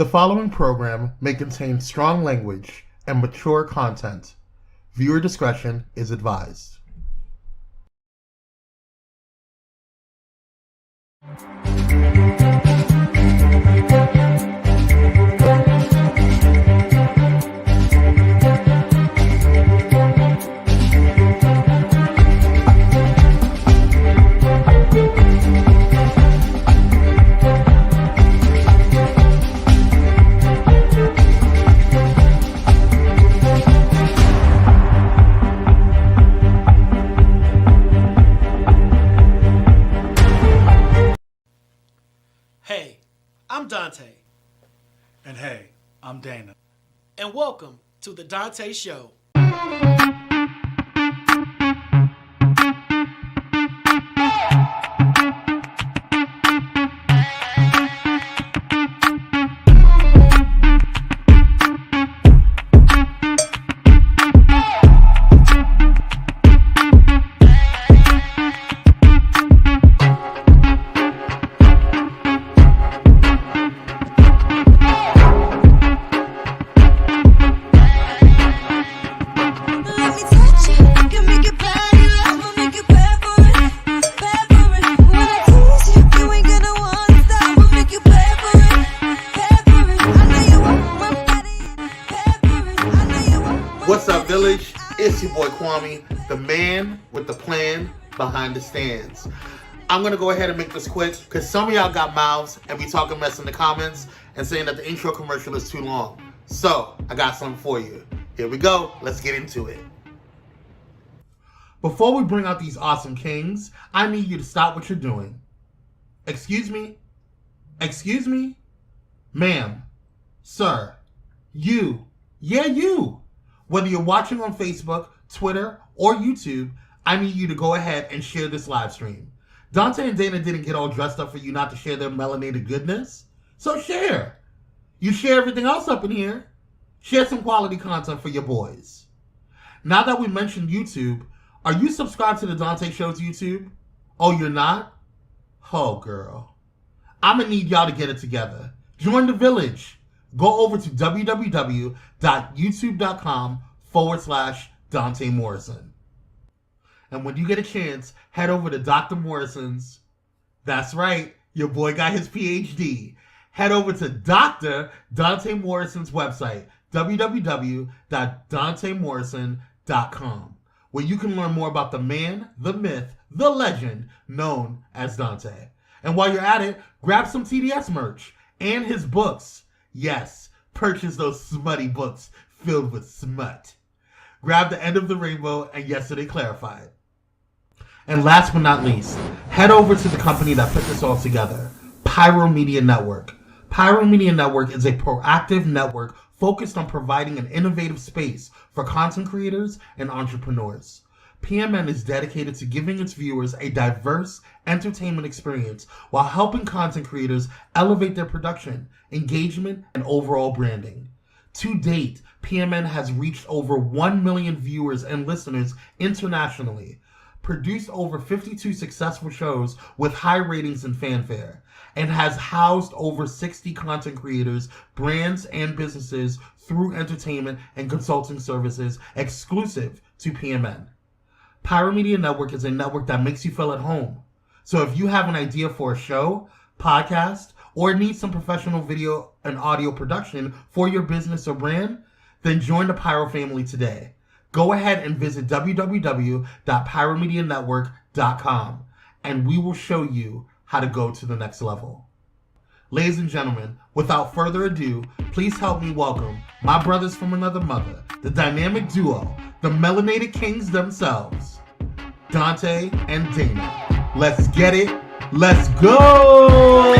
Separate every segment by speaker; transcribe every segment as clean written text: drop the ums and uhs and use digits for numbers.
Speaker 1: The following program may contain strong language and mature content. Viewer discretion is advised.
Speaker 2: Hey, I'm Donta.
Speaker 3: And hey, I'm Dana.
Speaker 2: And welcome to the Donta Show.
Speaker 1: What's up, Village? It's your boy Kwame, the man with the plan behind the stands. I'm going to go ahead and make this quick because some of y'all got mouths and be talking mess in the comments and saying that the intro commercial is too long. So, I got something for you. Here we go. Let's get into it. Before we bring out these awesome kings, I need you to stop what you're doing. Excuse me? Excuse me? Ma'am, sir, you. Whether you're watching on Facebook, Twitter, or YouTube, I need you to go ahead and share this live stream. Donta and Dana didn't get all dressed up for you not to share their melanated goodness. So share. You share everything else up in here. Share some quality content for your boys. Now that we mentioned YouTube, are you subscribed to the Donta Show's YouTube? Oh, you're not? Oh, girl. I'm going to need y'all to get it together. Join the village. Go over to www.youtube.com/Donta Morrison. And when you get a chance, head over to Dr. Morrison's. That's right, your boy got his PhD. Head over to Dr. Donta Morrison's website, www.dontamorrison.com, where you can learn more about the man, the myth, the legend known as Donta. And while you're at it, grab some TDS merch and his books. Yes, purchase those smutty books filled with smut. Grab The End of the Rainbow and Yesterday Clarified. And last but not least, head over to the company that put this all together, Pyro Media Network. Pyro Media Network is a proactive network focused on providing an innovative space for content creators and entrepreneurs. PMN is dedicated to giving its viewers a diverse entertainment experience while helping content creators elevate their production, engagement, and overall branding. To date, PMN has reached over 1 million viewers and listeners internationally, produced over 52 successful shows with high ratings and fanfare, and has housed over 60 content creators, brands, and businesses through entertainment and consulting services exclusive to PMN. Pyro Media Network is a network that makes you feel at home. So if you have an idea for a show, podcast, or need some professional video and audio production for your business or brand, then join the Pyro family today. Go ahead and visit www.pyromedianetwork.com and we will show you how to go to the next level. Ladies and gentlemen, without further ado, please help me welcome my brothers from another mother, the dynamic duo, the melanated kings themselves, Donta and Dana. Let's get it. Let's go!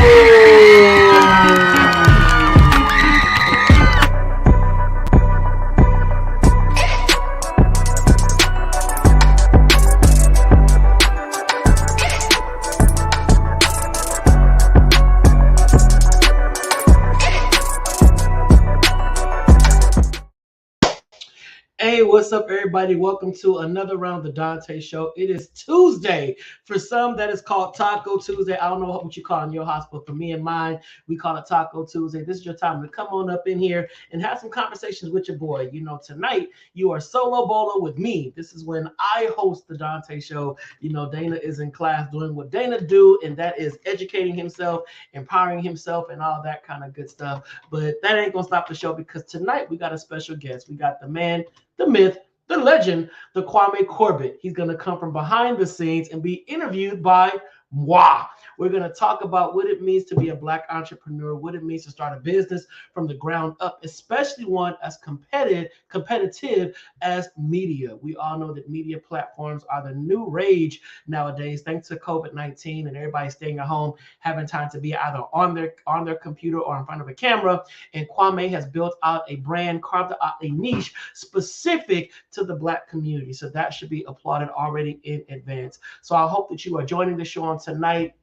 Speaker 4: Hey, what's up, everybody? Welcome to another round of the Dante Show. It is Tuesday. For some, that is called Taco Tuesday. I don't know what you call it in your hospital. For me and mine, we call it Taco Tuesday. This is your time to come on up in here and have some conversations with your boy. You know, tonight you are solo bolo with me. This is when I host the Dante Show. You know, Dana is in class doing what Dana do, and that is educating himself, empowering himself, and all that kind of good stuff. But that ain't gonna stop the show because tonight we got a special guest. We got the man, the myth, the legend, the Kwame Corbett. He's going to come from behind the scenes and be interviewed by moi. We're going to talk about what it means to be a Black entrepreneur, what it means to start a business from the ground up, especially one as competitive as media. We all know that media platforms are the new rage nowadays, thanks to COVID-19 and everybody staying at home, having time to be either on their computer or in front of a camera. And Kwame has built out a brand, carved out a niche specific to the Black community. So that should be applauded already in advance. So I hope that you are joining the show on tonight,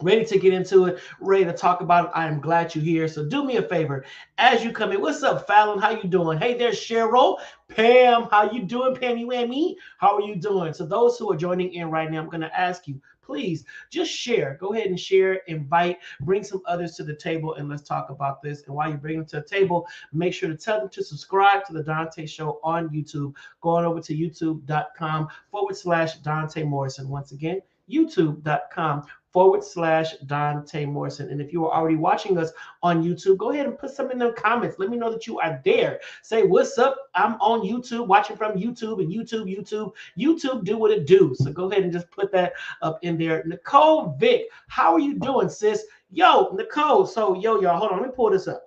Speaker 4: ready to get into it, ready to talk about it. I am glad you're here. So do me a favor as you come in. What's up, Fallon? How you doing? Hey, there's Cheryl. Pam, how you doing? Pammy Whammy, how are you doing? So those who are joining in right now, I'm going to ask you, please just share. Go ahead and share, invite, bring some others to the table, and let's talk about this. And while you bring them to the table, make sure to tell them to subscribe to the Dante Show on YouTube. Going over to youtube.com/Dante Morrison. Once again, youtube.com/Dante Morrison. And if you are already watching us on YouTube, go ahead and put some in the comments. Let me know that you are there. Say, what's up? I'm on YouTube, watching from YouTube, and YouTube do what it do. So go ahead and just put that up in there. Nicole Vick, how are you doing, sis? Yo, Nicole. So, y'all, hold on. Let me pull this up.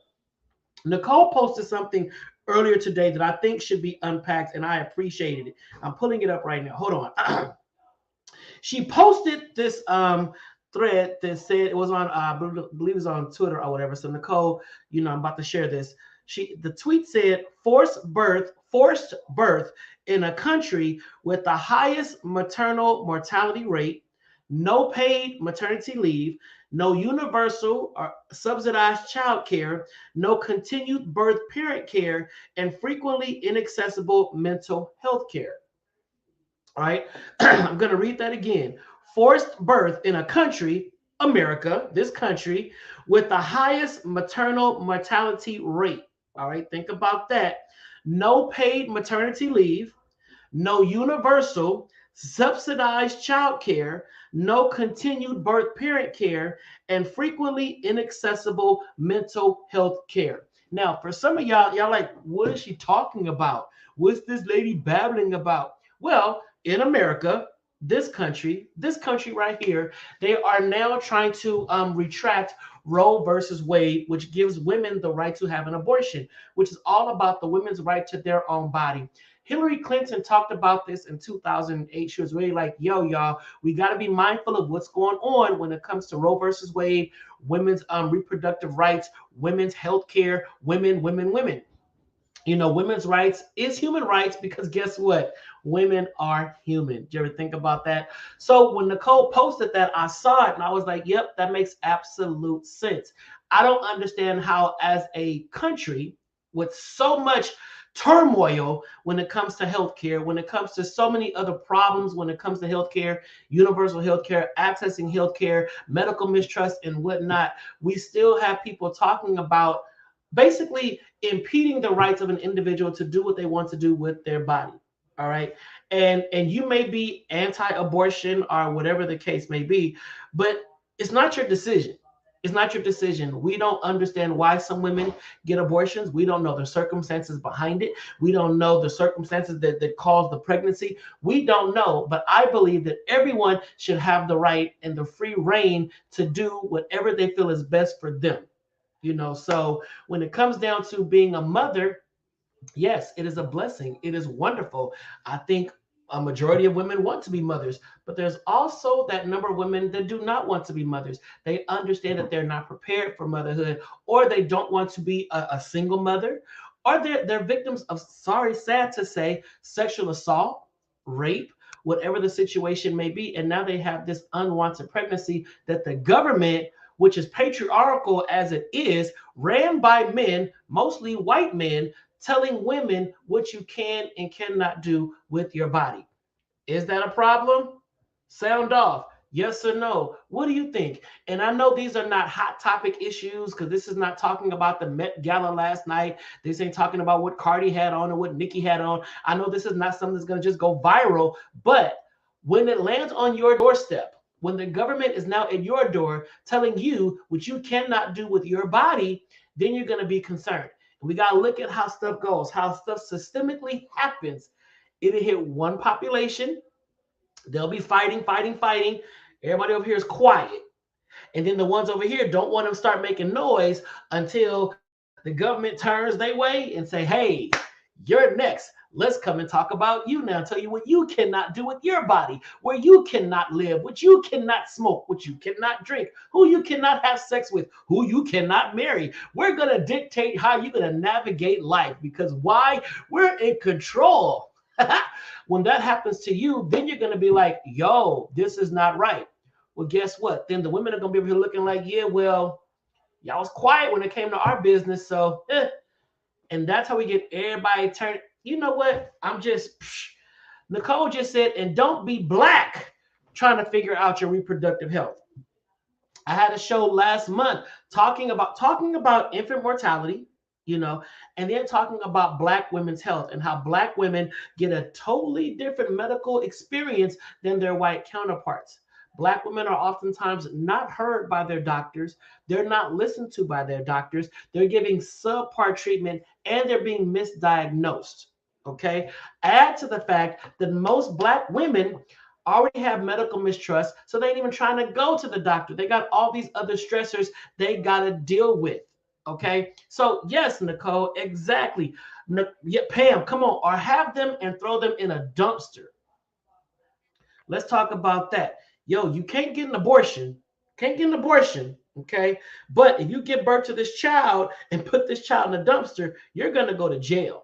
Speaker 4: Nicole posted something earlier today that I think should be unpacked, and I appreciated it. I'm pulling it up right now. Hold on. She posted this thread that said, it was on, I believe it was on Twitter or whatever. So Nicole, you know, I'm about to share this. The tweet said, forced birth in a country with the highest maternal mortality rate, no paid maternity leave, no universal or subsidized child care, no continued birth parent care, and frequently inaccessible mental health care. All right, I'm going to read that again. Forced birth in a country, America, this country, with the highest maternal mortality rate. All right, think about that. No paid maternity leave, no universal subsidized child care, no continued birth parent care, and frequently inaccessible mental health care. Now, for some of y'all like, what is she talking about? What's this lady babbling about? Well, in America, this country right here, they are now trying to retract Roe versus Wade, which gives women the right to have an abortion, which is all about the women's right to their own body. Hillary Clinton talked about this in 2008. She was really like, yo, y'all, we got to be mindful of what's going on when it comes to Roe versus Wade, women's reproductive rights, women's health care, women. You know, women's rights is human rights because guess what? Women are human. Did you ever think about that? So when Nicole posted that, I saw it and I was like, yep, that makes absolute sense. I don't understand how, as a country with so much turmoil when it comes to healthcare, when it comes to so many other problems, when it comes to healthcare, universal healthcare, accessing healthcare, medical mistrust, and whatnot, we still have people talking about basically impeding the rights of an individual to do what they want to do with their body. All right. And you may be anti-abortion or whatever the case may be, but it's not your decision. It's not your decision. We don't understand why some women get abortions. We don't know the circumstances behind it. We don't know the circumstances that cause the pregnancy. We don't know. But I believe that everyone should have the right and the free reign to do whatever they feel is best for them. You know, so when it comes down to being a mother, yes, it is a blessing. It is wonderful. I think a majority of women want to be mothers, but there's also that number of women that do not want to be mothers. They understand that they're not prepared for motherhood, or they don't want to be a single mother, or they're victims of, sad to say, sexual assault, rape, whatever the situation may be. And now they have this unwanted pregnancy that the government, which is patriarchal as it is, ran by men, mostly white men, telling women what you can and cannot do with your body. Is that a problem? Sound off. Yes or no? What do you think? And I know these are not hot topic issues because this is not talking about the Met Gala last night. This ain't talking about what Cardi had on or what Nicki had on. I know this is not something that's going to just go viral, but when it lands on your doorstep, when the government is now at your door telling you what you cannot do with your body, then you're going to be concerned. We got to look at how stuff goes, how stuff systemically happens. It'll hit one population. They'll be fighting. Everybody over here is quiet. And then the ones over here don't want to start making noise until the government turns their way and say, hey, you're next. Let's come and talk about you now. Tell you what you cannot do with your body, where you cannot live, what you cannot smoke, what you cannot drink, who you cannot have sex with, who you cannot marry. We're going to dictate how you're going to navigate life because why? We're in control. When that happens to you, then you're going to be like, yo, this is not right. Well, guess what? Then the women are going to be over here looking like, yeah, well, y'all was quiet when it came to our business. So, and that's how we get everybody turned. You know what? Nicole just said, and don't be black trying to figure out your reproductive health. I had a show last month talking about infant mortality, and then talking about Black women's health and how Black women get a totally different medical experience than their white counterparts. Black women are oftentimes not heard by their doctors. They're not listened to by their doctors. They're giving subpar treatment and they're being misdiagnosed. Okay. Add to the fact that most Black women already have medical mistrust, so they ain't even trying to go to the doctor. They got all these other stressors they got to deal with. Okay. So yes, Nicole, exactly. Yeah, Pam, come on, or have them and throw them in a dumpster. Let's talk about that. Yo, you can't get an abortion. Okay. But if you give birth to this child and put this child in a dumpster, you're going to go to jail.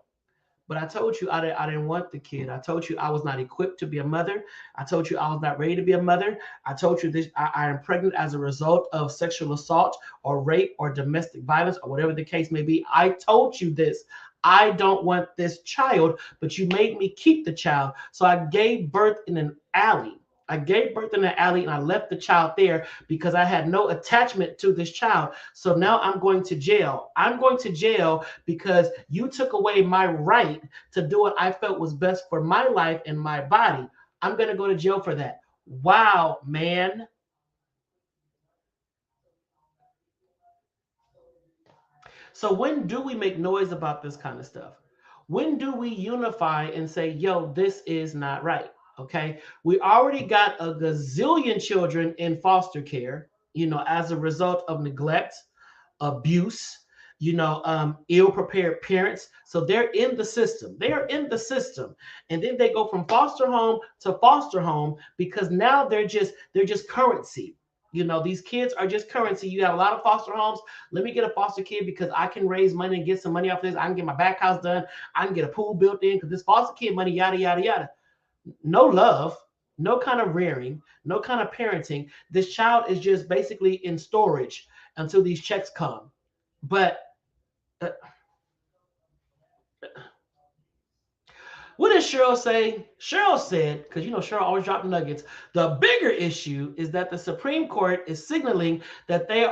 Speaker 4: But I told you I didn't want the kid. I told you I was not equipped to be a mother. I told you I was not ready to be a mother. I told you this. I am pregnant as a result of sexual assault or rape or domestic violence or whatever the case may be. I told you this. I don't want this child, but you made me keep the child. So I gave birth in an alley. And I left the child there because I had no attachment to this child. So now I'm going to jail. I'm going to jail because you took away my right to do what I felt was best for my life and my body. I'm going to go to jail for that. Wow, man. So when do we make noise about this kind of stuff? When do we unify and say, yo, this is not right? Okay, we already got a gazillion children in foster care, as a result of neglect, abuse, ill-prepared parents. So they're in the system. And then they go from foster home to foster home because now they're just currency. These kids are just currency. You have a lot of foster homes. Let me get a foster kid because I can raise money and get some money off this. I can get my back house done. I can get a pool built in because this foster kid money, yada, yada, yada. No love, no kind of rearing, no kind of parenting. This child is just basically in storage until these checks come. But what did Cheryl say? Cheryl said, because Cheryl always dropping nuggets, the bigger issue is that the Supreme Court is signaling that they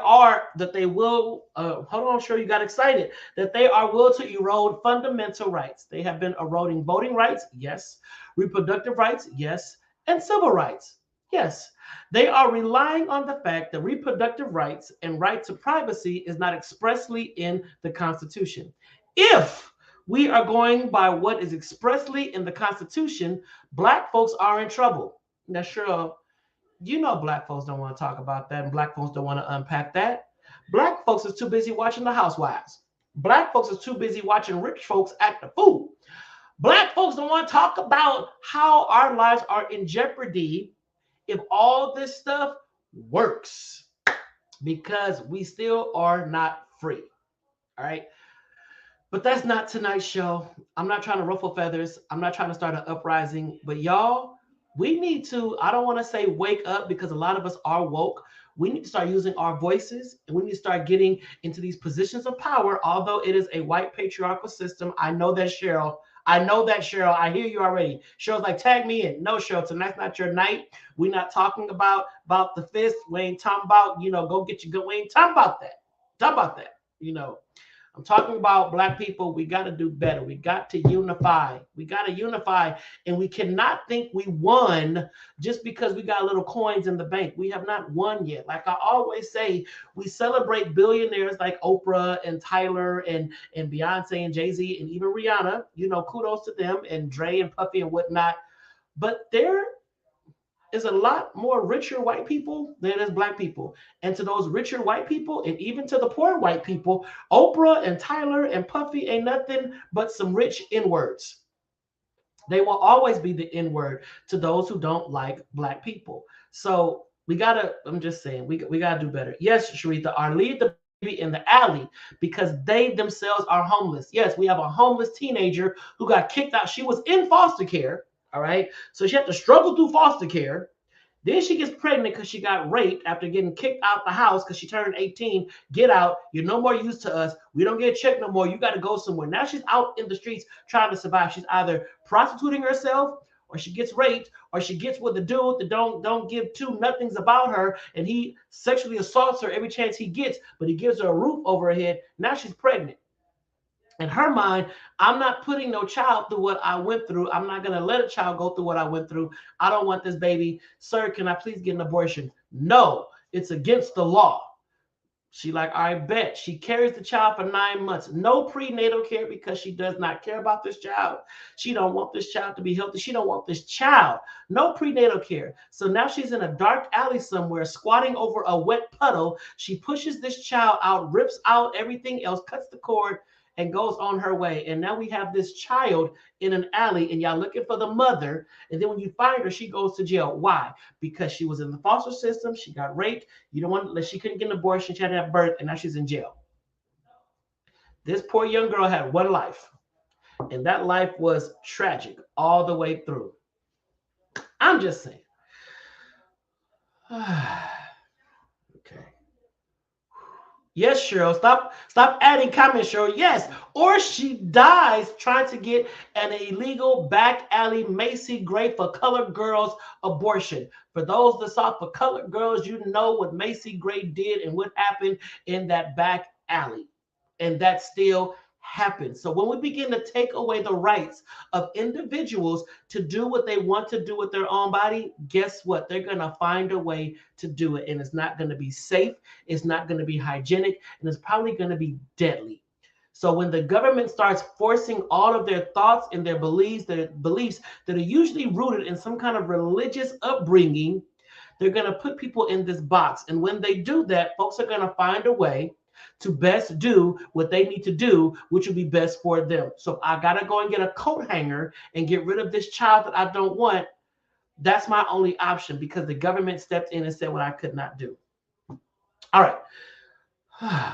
Speaker 4: will, hold on, Cheryl, you got excited, that they are will to erode fundamental rights. They have been eroding voting rights, yes. Reproductive rights, yes. And civil rights, yes. They are relying on the fact that reproductive rights and right to privacy is not expressly in the Constitution. If we are going by what is expressly in the Constitution, Black folks are in trouble. Now, sure, Black folks don't want to talk about that, and Black folks don't want to unpack that. Black folks is too busy watching The Housewives. Black folks is too busy watching rich folks act a fool. Black folks don't want to talk about how our lives are in jeopardy if all this stuff works, because we still are not free. All right. But that's not tonight's show. I'm not trying to ruffle feathers. I'm not trying to start an uprising. But y'all, we need to, I don't want to say wake up because a lot of us are woke. We need to start using our voices, and we need to start getting into these positions of power. Although it is a white patriarchal system, I know that, Cheryl. I know that, Cheryl. I hear you already. Cheryl's like, tag me in. No, Cheryl, tonight's not your night. We're not talking about the fist. We ain't talking about, go get your gun. We ain't talking about that. Talk about that. I'm talking about Black people. We got to do better. We got to unify. We got to unify. And we cannot think we won just because we got little coins in the bank. We have not won yet. Like I always say, we celebrate billionaires like Oprah and Tyler and Beyonce and Jay-Z and even Rihanna. Kudos to them, and Dre and Puffy and whatnot. But there is a lot more richer white people than is Black people. And to those richer white people, and even to the poor white people, Oprah and Tyler and Puffy ain't nothing but some rich N-words. They will always be the N-word to those who don't like Black people. So we gotta, I'm just saying, we gotta do better. Yes, Sharitha, our lead the baby in the alley because they themselves are homeless. Yes, we have a homeless teenager who got kicked out. She was in foster care. All right. So she had to struggle through foster care. Then she gets pregnant because she got raped after getting kicked out the house because she turned 18. Get out. You're no more use to us. We don't get checked no more. You got to go somewhere. Now she's out in the streets trying to survive. She's either prostituting herself, or she gets raped, or she gets with a dude that don't give two nothings about her, and he sexually assaults her every chance he gets, but he gives her a roof over her head. Now she's pregnant. In her mind, I'm not putting no child through what I went through. I'm not going to let a child go through what I went through. I don't want this baby. Sir, can I please get an abortion? No, it's against the law. She like, I bet. She carries the child for 9 months. No prenatal care because she does not care about this child. She don't want this child to be healthy. She don't want this child. No prenatal care. So now she's in a dark alley somewhere, squatting over a wet puddle. She pushes this child out, rips out everything else, cuts the cord, and goes on her way. And now we have this child in an alley, and y'all looking for the mother. And then when you find her, she goes to jail. Why? Because she was in the foster system. She got raped. You don't want, she couldn't get an abortion. She had to have birth, and now she's in jail. This poor young girl had one life, and that life was tragic all the way through. I'm just saying. Okay. Yes, Cheryl. Stop adding comments, Cheryl. Yes. Or she dies trying to get an illegal back alley Macy Gray for colored girls abortion. For those that saw For Colored Girls, you know what Macy Gray did and what happened in that back alley. And that still happens. So when we begin to take away the rights of individuals to do what they want to do with their own body, guess what? They're going to find a way to do it. And it's not going to be safe. It's not going to be hygienic. And it's probably going to be deadly. So when the government starts forcing all of their thoughts and their beliefs that are usually rooted in some kind of religious upbringing, they're going to put people in this box. And when they do that, folks are going to find a way to best do what they need to do, which will be best for them. So if I got to go and get a coat hanger and get rid of this child that I don't want, that's my only option because the government stepped in and said what I could not do. All right.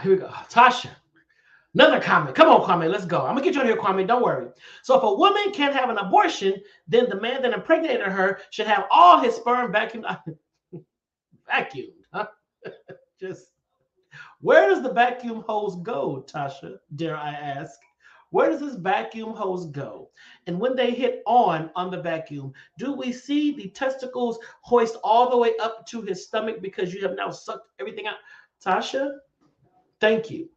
Speaker 4: Here we go. Tasha. Another comment. Come on, Kwame. Let's go. I'm going to get you on here, Kwame. Don't worry. So if a woman can't have an abortion, then the man that impregnated her should have all his sperm vacuumed. Vacuumed. Huh? Just. Where does the vacuum hose go, Tasha? Dare I ask? Where does this vacuum hose go? And when they hit on the vacuum, do we see the testicles hoist all the way up to his stomach because you have now sucked everything out? Tasha, thank you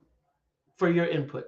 Speaker 4: for your input.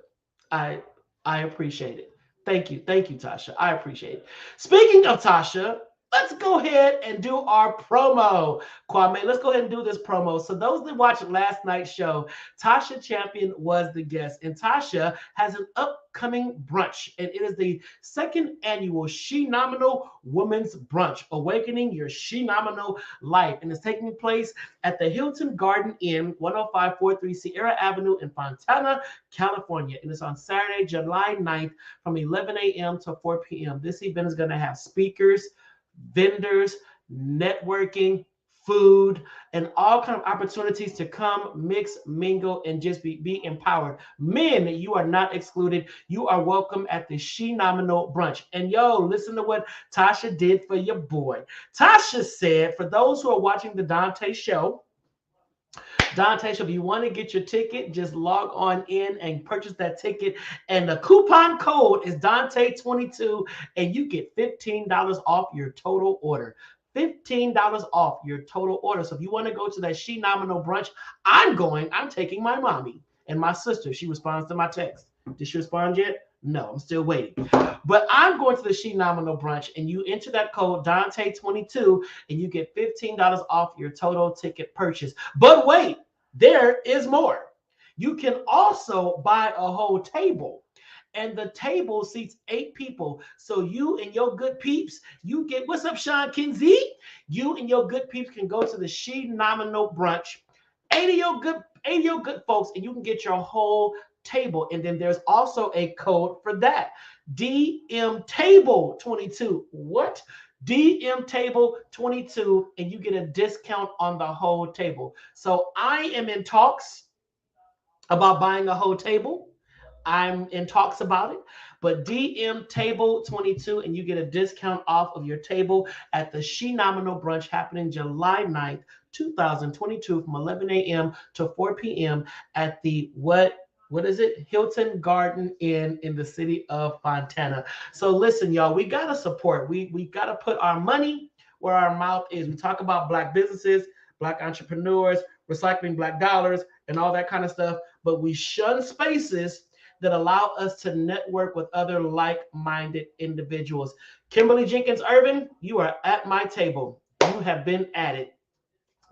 Speaker 4: I appreciate it. Thank you, Tasha. I appreciate it. Speaking of Tasha, let's go ahead and do our promo. Kwame, let's go ahead and do this promo. So those that watched last night's show, Tasha Champion was the guest. And Tasha has an upcoming brunch. And it is the second annual She-Nominal Women's Brunch, Awakening Your She-Nominal Life. And it's taking place at the Hilton Garden Inn, 10543 Sierra Avenue in Fontana, California. And it's on Saturday, July 9th from 11 a.m. to 4 p.m. This event is going to have speakers, vendors, networking, food, and all kind of opportunities to come, mix, mingle, and just be empowered. Men, you are not excluded. You are welcome at the She-Nominal Brunch. And yo, listen to what Tasha did for your boy. Tasha said, for those who are watching the Donta show, Donta Show. If you want to get your ticket, just log on in and purchase that ticket. And the coupon code is Donta22, and you get $15 off your total order. $15 off your total order. So if you want to go to that She Nominal brunch, I'm taking my mommy and my sister. She responds to my text. Did she respond yet? No, I'm still waiting. But I'm going to the She Nominal brunch, and you enter that code Donta22, and you get $15 off your total ticket purchase. But wait, there is more. You can also buy a whole table, and the table seats 8 people. So you and your good peeps, you get, what's up, Sean Kinsey? You and your good peeps can go to the She Nominal brunch. 80 of your good folks, and you can get your whole table. And then there's also a code for that. DM Table 22. What? DM Table 22, and you get a discount on the whole table. So I am in talks about buying a whole table. I'm in talks about it, but DM Table 22, and you get a discount off of your table at the She Nominal brunch happening July 9th, 2022 from 11 a.m. to 4 p.m. at the what is it? Hilton Garden Inn in the city of Fontana. So listen, y'all, we got to support. We got to put our money where our mouth is. We talk about Black businesses, Black entrepreneurs, recycling Black dollars, and all that kind of stuff, but we shun spaces that allow us to network with other like-minded individuals. Kimberly Jenkins Irvin, you are at my table. You have been at it.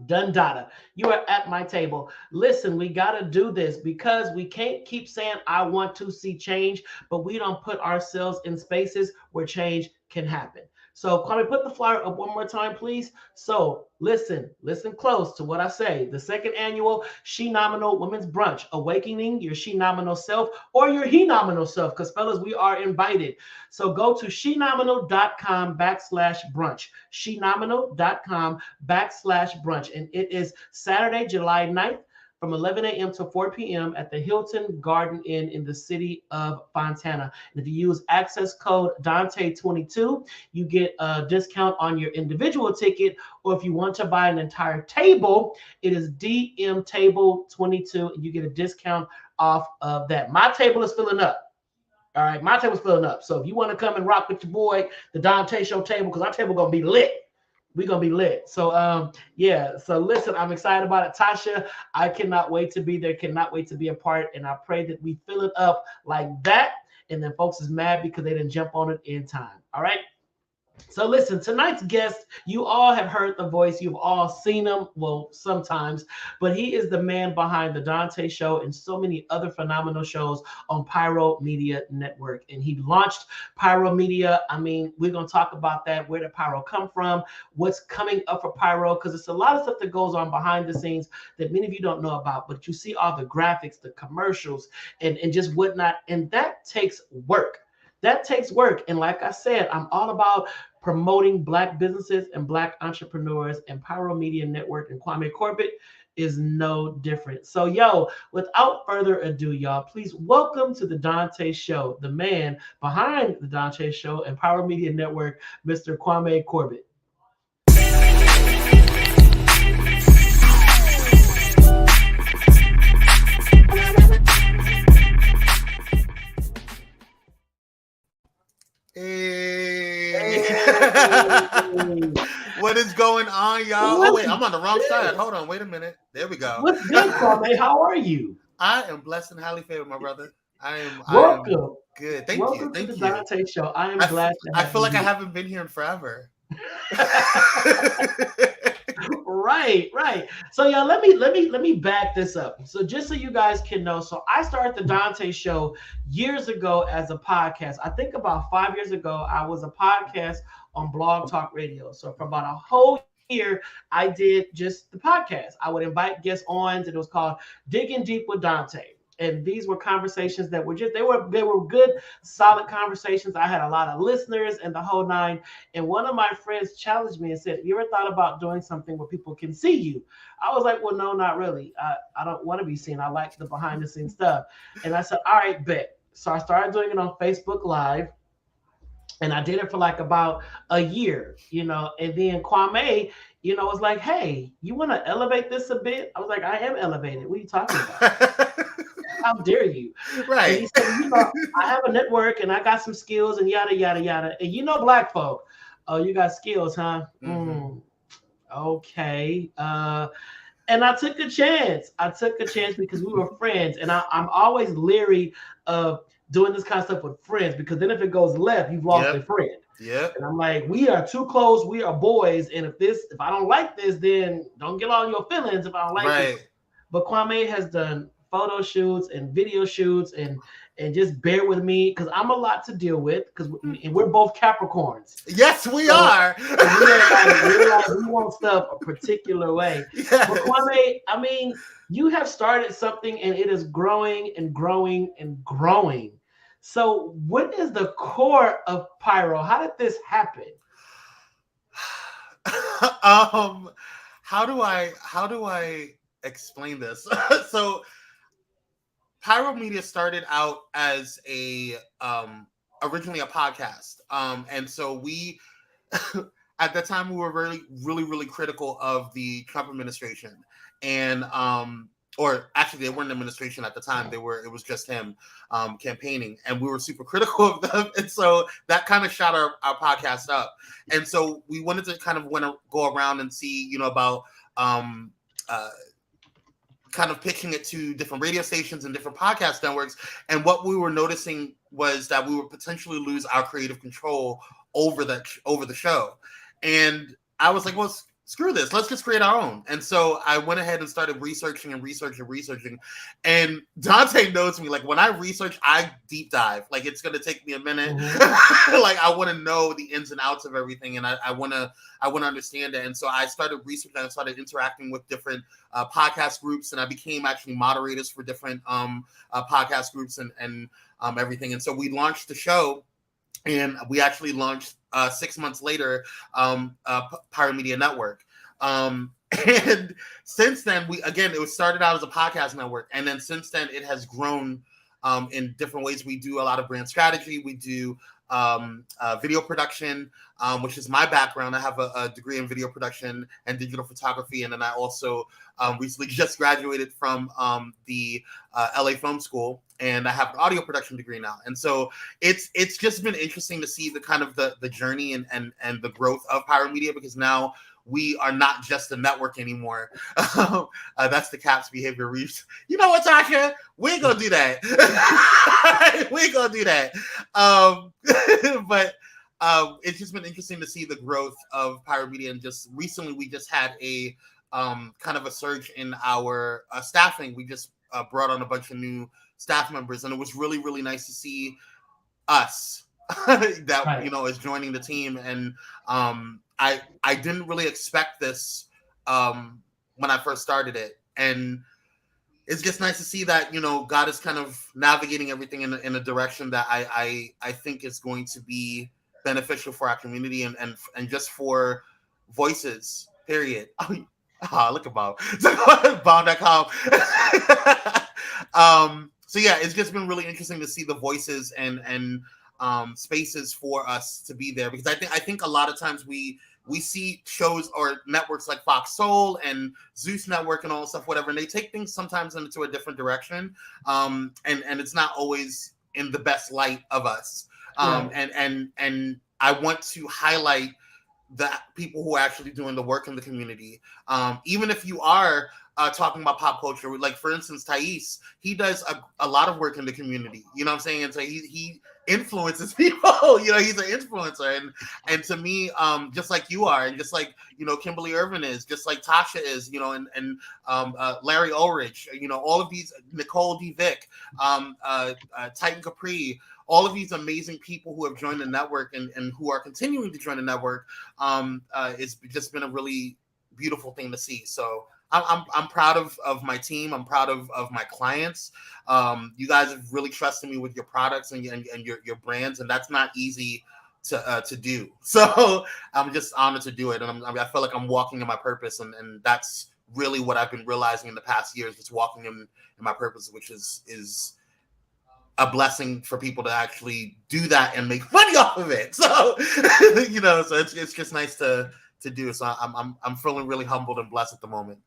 Speaker 4: Donta, you are at my table. Listen, we got to do this because we can't keep saying, I want to see change, but we don't put ourselves in spaces where change can happen. So, Kwame, put the flyer up one more time, please. So, listen close to what I say. The second annual She Nominal Women's Brunch, Awakening Your She Nominal Self or Your He Nominal Self, because, fellas, we are invited. So, go to shenominal.com/brunch, shenominal.com/brunch, and it is Saturday, July 9th, from 11 a.m. to 4 p.m. at the Hilton Garden Inn in the city of Fontana. And if you use access code Donta22, you get a discount on your individual ticket, or if you want to buy an entire table, it is DM Table 22, and you get a discount off of that. My table is filling up. All right, my table's filling up. So if you want to come and rock with your boy, the Donta Show table, because our table going to be lit. We're going to be lit. So, yeah. So, listen, I'm excited about it. Tasha, I cannot wait to be there. Cannot wait to be a part. And I pray that we fill it up like that. And then folks is mad because they didn't jump on it in time. All right. So listen, tonight's guest, you all have heard the voice. You've all seen him, well, sometimes, but he is the man behind the Donta Show and so many other phenomenal shows on Pyro Media Network. And he launched Pyro Media. I mean, we're going to talk about that. Where did Pyro come from? What's coming up for Pyro? Because it's a lot of stuff that goes on behind the scenes that many of you don't know about, but you see all the graphics, the commercials, and just whatnot. And that takes work. That takes work. And like I said, I'm all about promoting Black businesses and Black entrepreneurs, and Pyro Media Network and Kwame Corbett is no different. So, without further ado, y'all, please welcome to the Donta Show, the man behind the Donta Show and Pyro Media Network, Mr. Kwame Corbett.
Speaker 1: Hey. What is going on, y'all? Oh, wait, I'm on the wrong side. Hold on. Wait a minute. There we go.
Speaker 4: What's good, Kwame? How are you?
Speaker 1: I am blessed and highly favored, my brother.
Speaker 4: Welcome.
Speaker 1: I am good. Thank you.
Speaker 4: Welcome to the Donta Show. I am glad to have
Speaker 1: I feel like
Speaker 4: you.
Speaker 1: I haven't been here in forever.
Speaker 4: Right. So let me back this up. So just so you guys can know, so I started the Donta Show years ago as a podcast. I think about 5 years ago, I was a podcast on Blog Talk Radio. So for about a whole year, I did just the podcast. I would invite guests on, and it was called Digging Deep with Donta. And these were conversations that were they were good, solid conversations. I had a lot of listeners and the whole nine. And one of my friends challenged me and said, "Have you ever thought about doing something where people can see you?" I was like, "Well, no, not really. I don't want to be seen. I like the behind the scenes stuff." And I said, "All right, bet." So I started doing it on Facebook Live. And I did it for like about a year, and then Kwame, was like, hey, you want to elevate this a bit? I was like, I am elevated. What are you talking about? How dare you? And he
Speaker 1: Right.
Speaker 4: said, I have a network and I got some skills and yada, yada, yada. And black folk, oh, you got skills, huh? Okay. And I took a chance. Because we were friends. And I'm always leery of doing this kind of stuff with friends, because then if it goes left, you've lost a friend.
Speaker 1: Yep.
Speaker 4: And I'm like, we are too close. We are boys. And if I don't like this, then don't get all your feelings if I don't like it. But Kwame has done photo shoots and video shoots, and just bear with me because I'm a lot to deal with, because we're both Capricorns.
Speaker 1: Yes, we are.
Speaker 4: We want stuff a particular way. Yes. But Kwame, I mean, you have started something and it is growing and growing and growing. So what is the core of Pyro? How did this happen?
Speaker 1: How do I explain this? So Pyro Media started out as originally a podcast. And so we at the time we were really critical of the Trump administration. And or actually they weren't in administration at the time. It was just him campaigning, and we were super critical of them. And so that kind of shot our podcast up. And so we wanted to kind of go around and see, about kind of pitching it to different radio stations and different podcast networks. And what we were noticing was that we would potentially lose our creative control over the show. And I was like, well, screw this. Let's just create our own. And so I went ahead and started researching. And Donta knows me. Like when I research, I deep dive. Like it's going to take me a minute. Mm-hmm. Like I want to know the ins and outs of everything. And I want to understand it. And so I started researching. I started interacting with different podcast groups. And I became actually moderators for different podcast groups and everything. And so we launched the show. And we actually launched 6 months later, Pyro Media Network. And since then, it was started out as a podcast network. And then since then, it has grown in different ways. We do a lot of brand strategy. We do video production, which is my background. I have a degree in video production and digital photography. And then I also recently just graduated from the LA Film School. And I have an audio production degree now. And so it's just been interesting to see the kind of the journey and the growth of Pyro Media, because now we are not just a network anymore. That's the Caps behavior. You know what, Tasha? We ain't gonna do that. We ain't gonna do that. But it's just been interesting to see the growth of Pyro Media. And just recently, we just had a kind of a surge in our staffing. We just brought on a bunch of new staff members, and it was really nice to see us that right. Is joining the team. And I didn't really expect this when I first started it, and it's just nice to see that God is kind of navigating everything in a direction that I think is going to be beneficial for our community and just for voices, period. Look at Bob. Bomb.com. So yeah, it's just been really interesting to see the voices and spaces for us to be there, because I think a lot of times we see shows or networks like Fox Soul and Zeus Network and all stuff, whatever, and they take things sometimes into a different direction, and it's not always in the best light of us. And I want to highlight the people who are actually doing the work in the community, even if you are talking about pop culture. Like, for instance, Thais, he does a lot of work in the community. You know what I'm saying? And so he influences people. He's an influencer. And to me, just like you are, and just like, Kimberly Irvin is, just like Tasha is, and Larry Ulrich, all of these, Nicole D. Vick, Titan Capri, all of these amazing people who have joined the network and who are continuing to join the network. It's just been a really beautiful thing to see. So I'm proud of my team. I'm proud of my clients. You guys have really trusted me with your products and your brands, and that's not easy to do. So I'm just honored to do it, and I feel like I'm walking in my purpose, and that's really what I've been realizing in the past years, just walking in my purpose, which is a blessing for people to actually do that and make money off of it. So so it's just nice to do. So I'm feeling really humbled and blessed at the moment.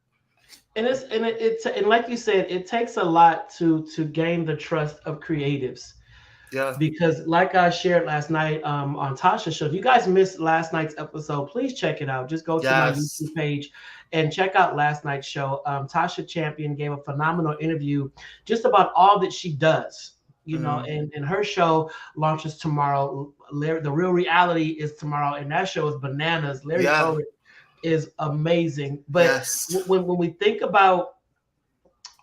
Speaker 4: And it's like you said, it takes a lot to gain the trust of creatives.
Speaker 1: Yeah.
Speaker 4: Because like I shared last night on Tasha's show, if you guys missed last night's episode, please check it out. Just go to my YouTube page and check out last night's show. Tasha Champion gave a phenomenal interview just about all that she does. And her show launches tomorrow. The Real Reality is tomorrow, and that show is bananas. Larry Corbett is amazing. But when we think about,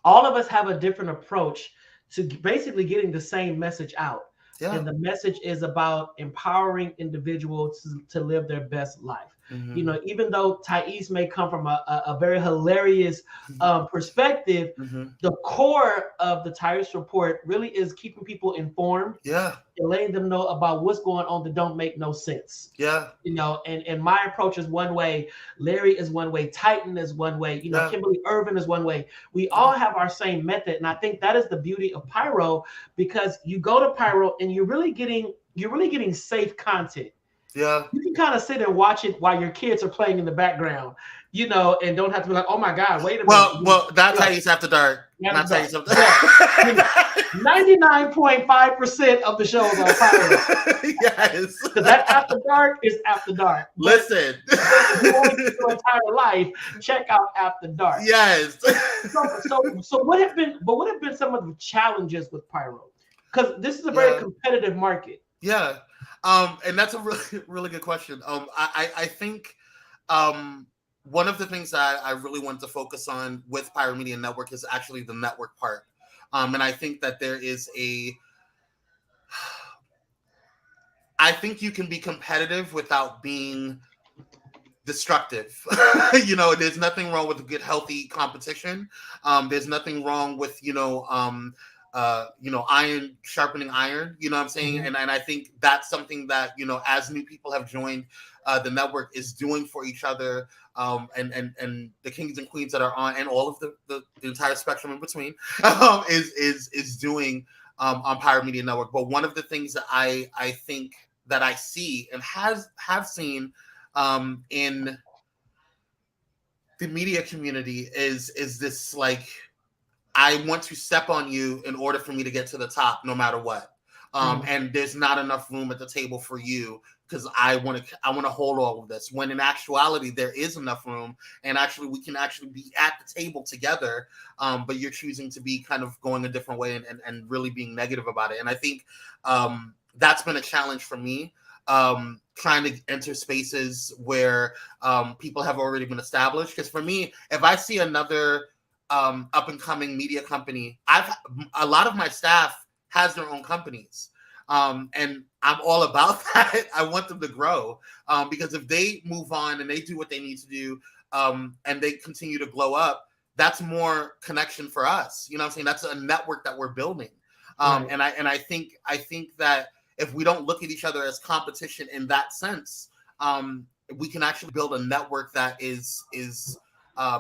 Speaker 4: all of us have a different approach to basically getting the same message out. Yeah. And the message is about empowering individuals to live their best life. Mm-hmm. Even though Thais may come from a very hilarious perspective, the core of the Thais report really is keeping people informed. Yeah. And letting them know about what's going on that don't make no sense. Yeah. And my approach is one way, Larry is one way, Titan is one way, Kimberly Irvin is one way. We all have our same method. And I think that is the beauty of Pyro, because you go to Pyro and you're really getting safe content. Yeah. You can kind of sit and watch it while your kids are playing in the background, and don't have to be like, oh my God, wait a minute.
Speaker 1: Well, that's how you have to dark. That's how you have to
Speaker 4: 99.5% of the shows on Pyro.
Speaker 1: Yes.
Speaker 4: Because that after dark is after dark.
Speaker 1: Listen.
Speaker 4: If you want to get your entire life, check out After Dark.
Speaker 1: Yes.
Speaker 4: So what have been some of the challenges with Pyro? Because this is a very competitive market.
Speaker 1: Yeah. And that's a really, really good question. I think one of the things that I really want to focus on with Pyro Media Network is actually the network part. And I think that I think you can be competitive without being destructive. There's nothing wrong with a good, healthy competition. There's nothing wrong with, iron sharpening iron, you know what I'm saying? Mm-hmm. And I think that's something that, as new people have joined the network, is doing for each other, and the kings and queens that are on, and all of the entire spectrum in between, is doing on Pyro Media Network. But one of the things that I think that I see and have seen in the media community is this, like, I want to step on you in order for me to get to the top, no matter what. And there's not enough room at the table for you because I want to hold all of this. When in actuality, there is enough room, and actually we can actually be at the table together. But you're choosing to be kind of going a different way and really being negative about it. And I think that's been a challenge for me. Trying to enter spaces where people have already been established. Because for me, if I see another up and coming media company, a lot of my staff has their own companies, and I'm all about that. I want them to grow, because if they move on and they do what they need to do, and they continue to glow up, that's more connection for us. You know what I'm saying? That's a network that we're building. And I think that if we don't look at each other as competition in that sense, we can actually build a network that is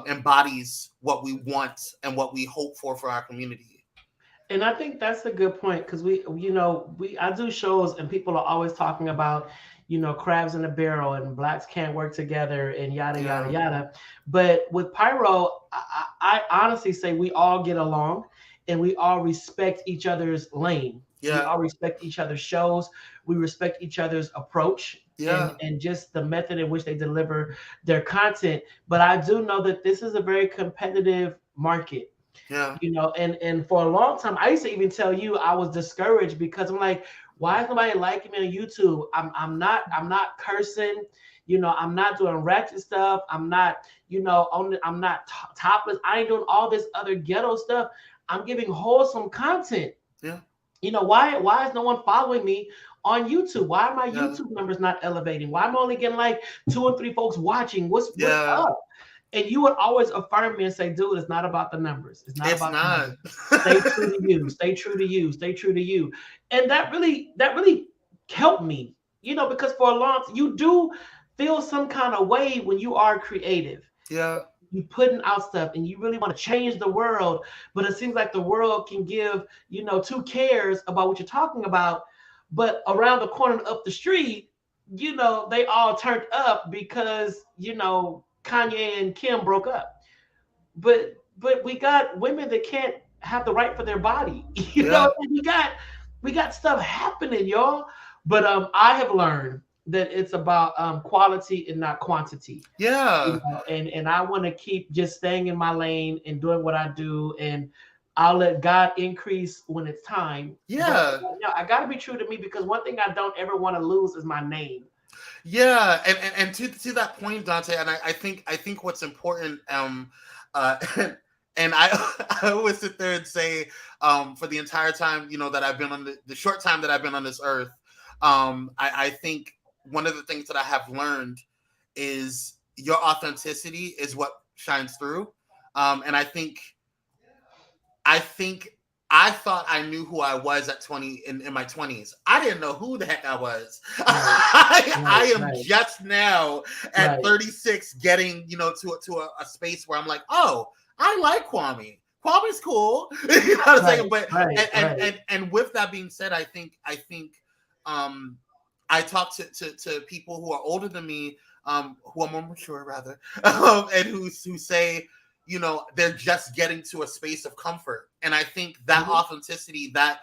Speaker 1: embodies what we want and what we hope for our community.
Speaker 4: And I think that's a good point, because I do shows and people are always talking about, crabs in a barrel and blacks can't work together and yada, yada, yada. But with Pyro, I honestly say we all get along and we all respect each other's lane. Yeah. We all respect each other's shows. We respect each other's approach. Yeah. And just the method in which they deliver their content. But I do know that this is a very competitive market. Yeah. And for a long time, I used to even tell you I was discouraged because I'm like, why is nobody liking me on YouTube? I'm not cursing, I'm not doing ratchet stuff. I'm not, I'm not topless. I ain't doing all this other ghetto stuff. I'm giving wholesome content. Yeah. Why is no one following me on YouTube? Why are my YouTube numbers not elevating? Why am I only getting like 2 or 3 folks watching? What's up? And you would always affirm me and say, dude, it's not about the numbers. It's not about the numbers. Stay true to you. Stay true to you. Stay true to you. And that really helped me, because for a long time, you do feel some kind of way when you are creative. Yeah. you putting out stuff and you really want to change the world, but it seems like the world can give, two cares about what you're talking about. But around the corner up the street, they all turned up because, Kanye and Kim broke up. But we got women that can't have the right for their body. And we got stuff happening, y'all. But I have learned that it's about quality and not quantity.
Speaker 1: Yeah.
Speaker 4: And I want to keep just staying in my lane and doing what I do, and I'll let God increase when it's time.
Speaker 1: Yeah.
Speaker 4: But, I got to be true to me, because one thing I don't ever want to lose is my name.
Speaker 1: Yeah, and to that point, Donta, and I think what's important, and I always sit there and say, for the entire time, that I've been on the short time that I've been on this earth, I think one of the things that I have learned is your authenticity is what shines through, and I think I thought I knew who I was at 20 in my 20s. I didn't know who the heck I was. I am just now at 36 getting, to a space where I'm like, oh, I like Kwame. Kwame's cool. You know what I'm saying? But and with that being said, I think I talk to people who are older than me, who are more mature rather, and who say, they're just getting to a space of comfort. And I think that authenticity, that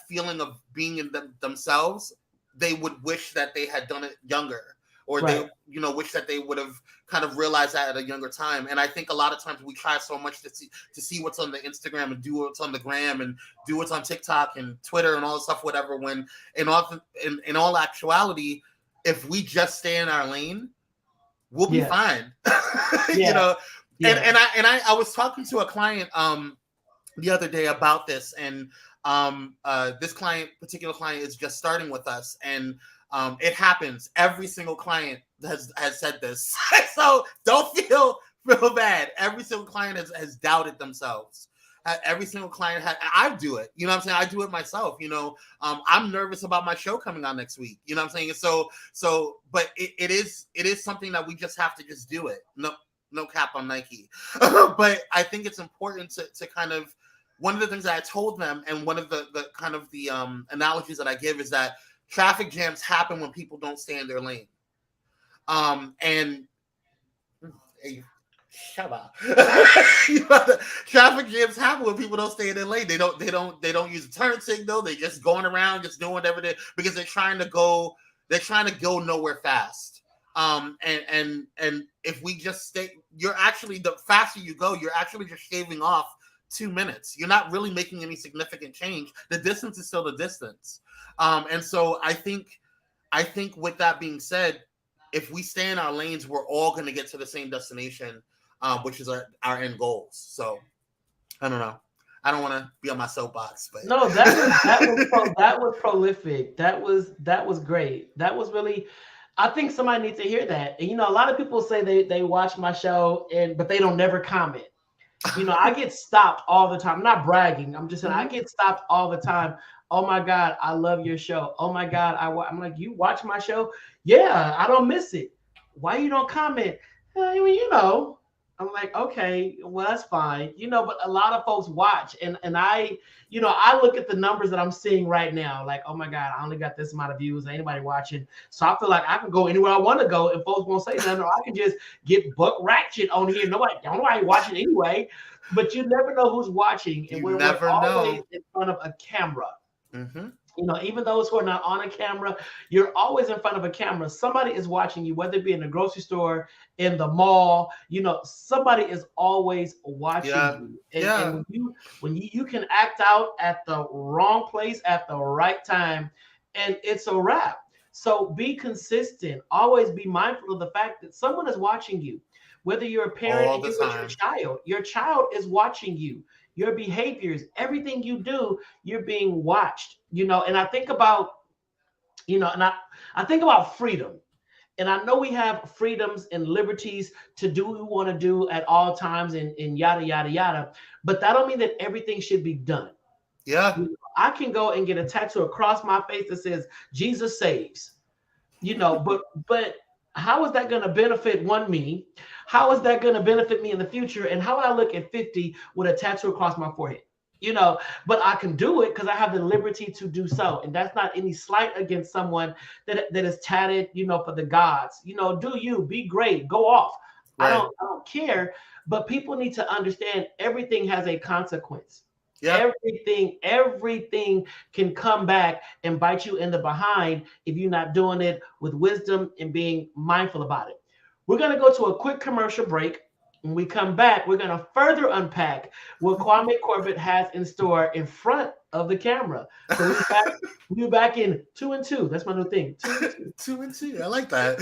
Speaker 1: feeling of being in themselves, they would wish that they had done it younger, or they, wish that they would have kind of realized that at a younger time. And I think a lot of times we try so much to see what's on the Instagram and do what's on the gram and do what's on TikTok and Twitter and all this stuff, whatever, when in all actuality, if we just stay in our lane, we'll be fine. And I was talking to a client the other day about this, and this particular client is just starting with us, and it happens. Every single client has said this, so don't feel bad. Every single client has doubted themselves. Every single client I do it. You know what I'm saying? I do it myself. I'm nervous about my show coming on next week. You know what I'm saying? So, but it is something that we just have to just do it. No cap on Nike. But I think it's important to kind of, one of the things that I told them, and one of the kind of the analogies that I give, is that traffic jams happen when people don't stay in their lane. And hey, shut up. Traffic jams happen when people don't stay in their lane. They don't use a turn signal. They're just going around, just doing whatever because they're trying to go nowhere fast. And if we just stay, the faster you go, you're actually just shaving off 2 minutes. You're not really making any significant change. The distance is still the distance. And so I think with that being said, if we stay in our lanes, we're all going to get to the same destination, which is our end goals. So I don't know. I don't want to be on my soapbox, but
Speaker 4: no, that was prolific. That was great. That was really. I think somebody needs to hear that. And, a lot of people say they watch my show but they don't never comment. I get stopped all the time. I'm not bragging. I'm just saying I get stopped all the time. Oh my God, I love your show. Oh my God, I'm like, you watch my show? Yeah, I don't miss it. Why you don't comment? I'm like, okay, well, that's fine. But a lot of folks watch, and I, I look at the numbers that I'm seeing right now, like, oh my God, I only got this amount of views. Ain't anybody watching. So I feel like I can go anywhere I want to go and folks won't say nothing, or I can just get buck ratchet on here. Nobody watching anyway, but you never know who's watching. And we're always in front of a camera. Mm-hmm. Even those who are not on a camera, you're always in front of a camera. Somebody is watching you, whether it be in the grocery store, in the mall. Somebody is always watching you. And when you can act out at the wrong place at the right time, and it's a wrap. So be consistent. Always be mindful of the fact that someone is watching you. Whether you're a parent and you're with your child is watching you. Your behaviors, everything you do, you're being watched, and I think about, and I think about freedom, and I know we have freedoms and liberties to do what we want to do at all times and yada, yada, yada, but that don't mean that everything should be done.
Speaker 1: Yeah.
Speaker 4: I can go and get a tattoo across my face that says Jesus saves, but How is that going to benefit me? How is that going to benefit me in the future? And how would I look at 50 with a tattoo across my forehead? But I can do it because I have the liberty to do so. And that's not any slight against someone that is tatted, for the gods. Do you be great, go off.
Speaker 1: Right.
Speaker 4: I don't care. But people need to understand everything has a consequence.
Speaker 1: Yeah.
Speaker 4: Everything can come back and bite you in the behind if you're not doing it with wisdom and being mindful about it. We're going to go to a quick commercial break. When we come back, we're going to further unpack what Kwame Corbett has in store in front of the camera. So we're back in 2 and 2. That's my new thing. 2 and 2.
Speaker 1: 2 and 2. I like that.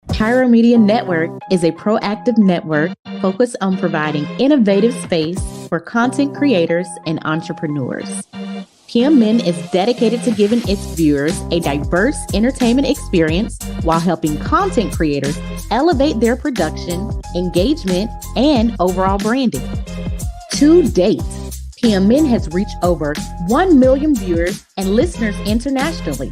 Speaker 5: Pyro Media Network is a proactive network focused on providing innovative space for content creators and entrepreneurs. PMN is dedicated to giving its viewers a diverse entertainment experience while helping content creators elevate their production, engagement, and overall branding. To date, PMN has reached over 1 million viewers and listeners internationally,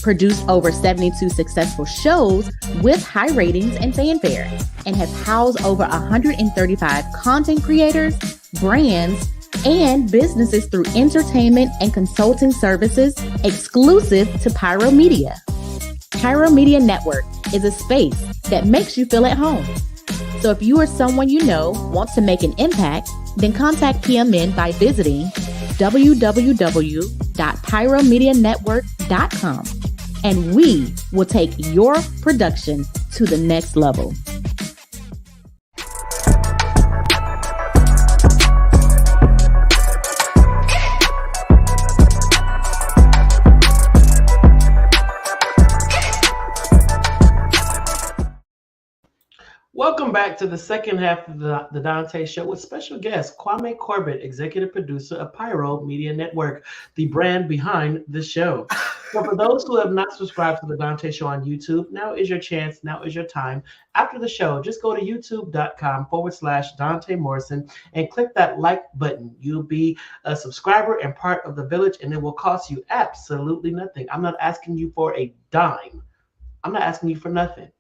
Speaker 5: produced over 72 successful shows with high ratings and fanfare, and has housed over 135 content creators, brands, and businesses through entertainment and consulting services exclusive to Pyro Media. Pyro Media Network is a space that makes you feel at home. So if you or someone you know wants to make an impact, then contact PMN by visiting www.pyromedianetwork.com, and we will take your production to the next level.
Speaker 4: Welcome back to the second half of the Donta Show with special guest Kwame Corbett, executive producer of Pyro Media Network, the brand behind the show. So for those who have not subscribed to the Donta Show on YouTube, now is your chance, now is your time. After the show, just go to youtube.com/Donta Morrison and click that like button. You'll be a subscriber and part of the village, and it will cost you absolutely nothing. I'm not asking you for a dime. I'm not asking you for nothing.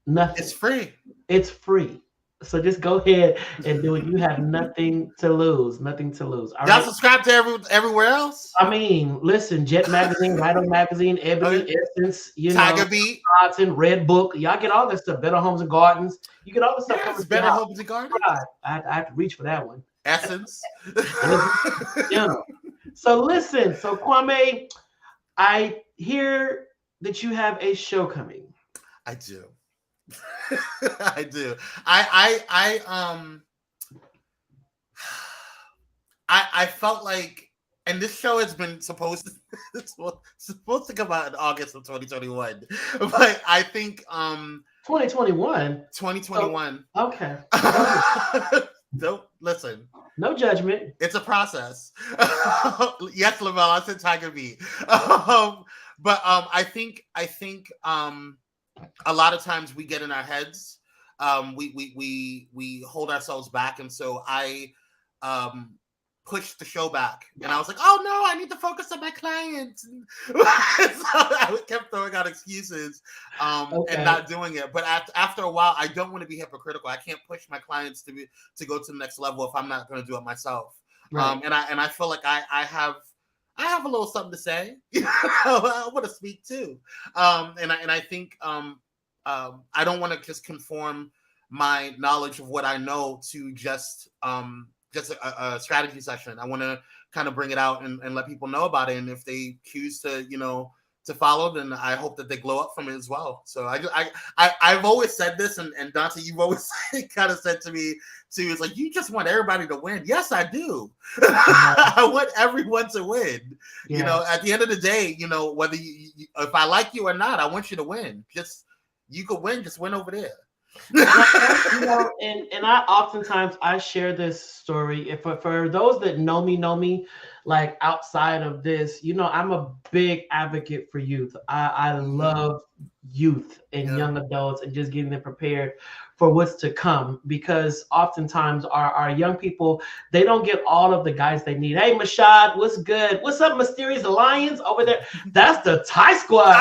Speaker 4: Nothing.
Speaker 1: It's free.
Speaker 4: It's free. So just go ahead and do it. You have nothing to lose. Nothing to lose. All
Speaker 1: Y'all
Speaker 4: right?
Speaker 1: subscribe to everywhere else?
Speaker 4: I mean, listen, Jet Magazine, Vital Magazine, Ebony, Essence,
Speaker 1: Tiger Beat,
Speaker 4: Hudson, Red Book. Y'all get all this stuff. Better Homes and Gardens. You get all this stuff
Speaker 1: yes,
Speaker 4: coming.
Speaker 1: Better Homes and Gardens.
Speaker 4: I have to reach for that one.
Speaker 1: Essence.
Speaker 4: So listen. So Kwame, I hear that you have a show coming.
Speaker 1: I do. I do. I felt like, and this show has been supposed to come out in August of 2021, but I think
Speaker 4: 2021.
Speaker 1: 2021.
Speaker 4: Oh, okay.
Speaker 1: Don't listen.
Speaker 4: No judgment.
Speaker 1: It's a process. Yes, Lavelle, I said Tiger Beat. But I think a lot of times we get in our heads. We hold ourselves back, and so I pushed the show back, and I was like, "Oh no, I need to focus on my clients." So I kept throwing out excuses and not doing it. But after a while, I don't want to be hypocritical. I can't push my clients to go to the next level if I'm not going to do it myself.
Speaker 4: Right.
Speaker 1: And I feel like I have a little something to say. I want to speak too. And I think I don't want to just conform my knowledge of what I know to just a strategy session. I want to kind of bring it out and let people know about it. And if they choose to, to follow, then I hope that they glow up from it as well. So I've always said this, and Donta, you've always kind of said to me too, it's like, you just want everybody to win. Yes, I do. I want everyone to win.
Speaker 4: Yeah.
Speaker 1: At the end of the day, whether if I like you or not, I want you to win. You could win, just win over there.
Speaker 4: And I oftentimes I share this story. If for those that know me, like outside of this, I'm a big advocate for youth. I love youth and young adults and just getting them prepared for what's to come, because oftentimes our young people, they don't get all of the guys they need. Hey, Mashad, what's good? What's up, Mysterious Alliance over there? That's the Thai Squad.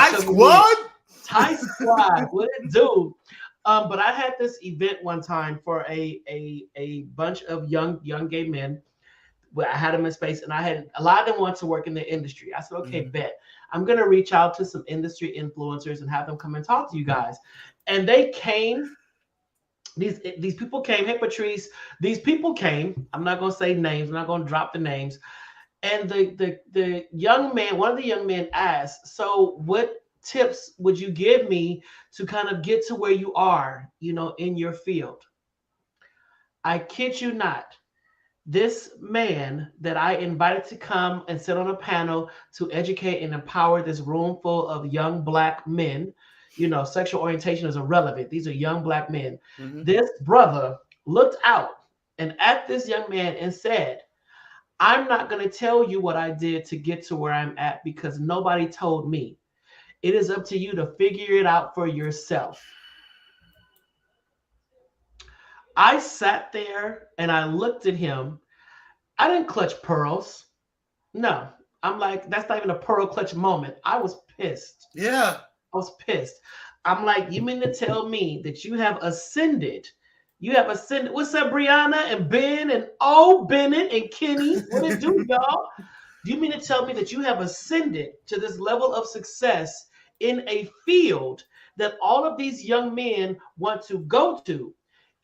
Speaker 4: Thai Squad. What it do? But I had this event one time for a bunch of young gay men. I had them in space, and I had a lot of them want to work in the industry. I said, okay, bet. I'm going to reach out to some industry influencers and have them come and talk to you guys. And they came. These people came. Hey, Patrice. These people came. I'm not going to say names. I'm not going to drop the names. And the young man, one of the young men asked, so what tips would you give me to kind of get to where you are, in your field? I kid you not. This man that I invited to come and sit on a panel to educate and empower this room full of young Black men, sexual orientation is irrelevant. These are young Black men. Mm-hmm. This brother looked out and at this young man and said, I'm not going to tell you what I did to get to where I'm at, because nobody told me. It is up to you to figure it out for yourself. I sat there and I looked at him. I didn't clutch pearls. No, I'm like, that's not even a pearl clutch moment. I was pissed.
Speaker 1: Yeah.
Speaker 4: I was pissed. I'm like, you mean to tell me that you have ascended? You have ascended. What's up, Brianna and Ben and Bennett and Kenny? What it do, y'all? Do you mean to tell me that you have ascended to this level of success in a field that all of these young men want to go to,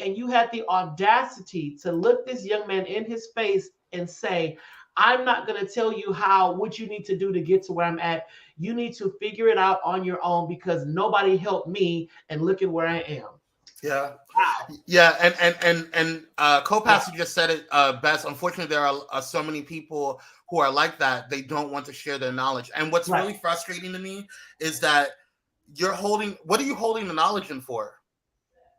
Speaker 4: and you had the audacity to look this young man in his face and say, I'm not going to tell you what you need to do to get to where I'm at. You need to figure it out on your own, because nobody helped me, and look at where I am.
Speaker 1: Yeah. Wow. Yeah. And Co-Pastor just said it best. Unfortunately, there are so many people who are like that. They don't want to share their knowledge. And what's really frustrating to me is that what are you holding the knowledge in for?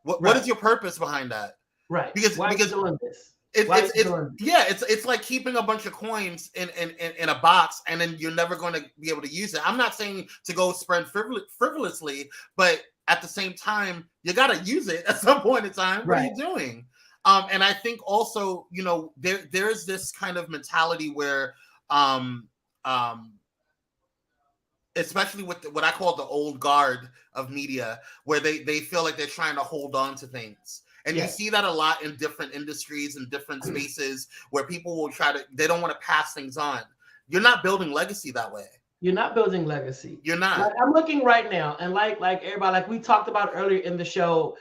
Speaker 1: What is your purpose behind that?
Speaker 4: Right.
Speaker 1: Why are you doing this? It's like keeping a bunch of coins in a box, and then you're never going to be able to use it. I'm not saying to go spend frivolously, but at the same time, you got to use it at some point in time. What are you doing? And I think also, there's this kind of mentality where, especially with what I call the old guard of media, where they feel like they're trying to hold on to things. And you see that a lot in different industries and different spaces where people will they don't want to pass things on. You're not building legacy that way.
Speaker 4: You're not building legacy.
Speaker 1: You're not.
Speaker 4: Like, I'm looking right now, and like everybody, like we talked about earlier in the show,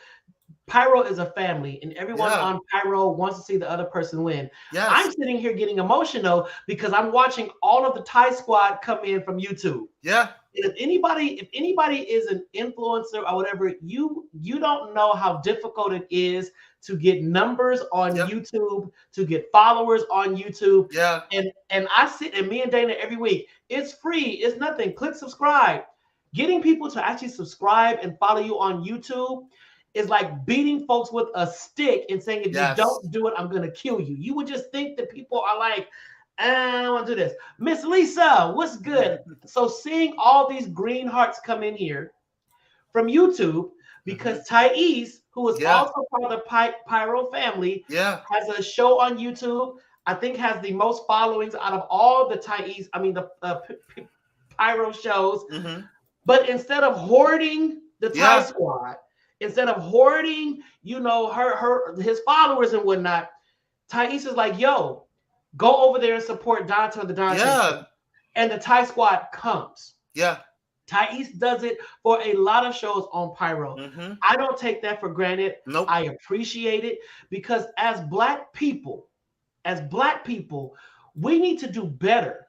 Speaker 4: Pyro is a family, and everyone on Pyro wants to see the other person win. Yes. I'm sitting here getting emotional because I'm watching all of the Thai Squad come in from YouTube.
Speaker 1: Yeah.
Speaker 4: And if anybody is an influencer or whatever, you don't know how difficult it is to get numbers on YouTube, to get followers on YouTube.
Speaker 1: Yeah.
Speaker 4: And I sit, and me and Dana every week, it's free, it's nothing. Click subscribe. Getting people to actually subscribe and follow you on YouTube is like beating folks with a stick and saying, if you don't do it, I'm going to kill you. You would just think that people are like, I don't want to do this. Miss Lisa, what's good? So seeing all these green hearts come in here from YouTube, because Thais, who is also part of the Pyro family, has a show on YouTube. I think has the most followings out of all the Pyro shows.
Speaker 6: Mm-hmm.
Speaker 4: But instead of hoarding the Thai
Speaker 6: Yeah.
Speaker 4: squad, instead of hoarding, his followers and whatnot, Thais is like, yo, go over there and support Donta the Donta.
Speaker 6: Yeah.
Speaker 4: And the Thai squad comes.
Speaker 6: Yeah.
Speaker 4: Thais does it for a lot of shows on Pyro.
Speaker 6: Mm-hmm.
Speaker 4: I don't take that for granted.
Speaker 6: Nope.
Speaker 4: I appreciate it because as black people, we need to do better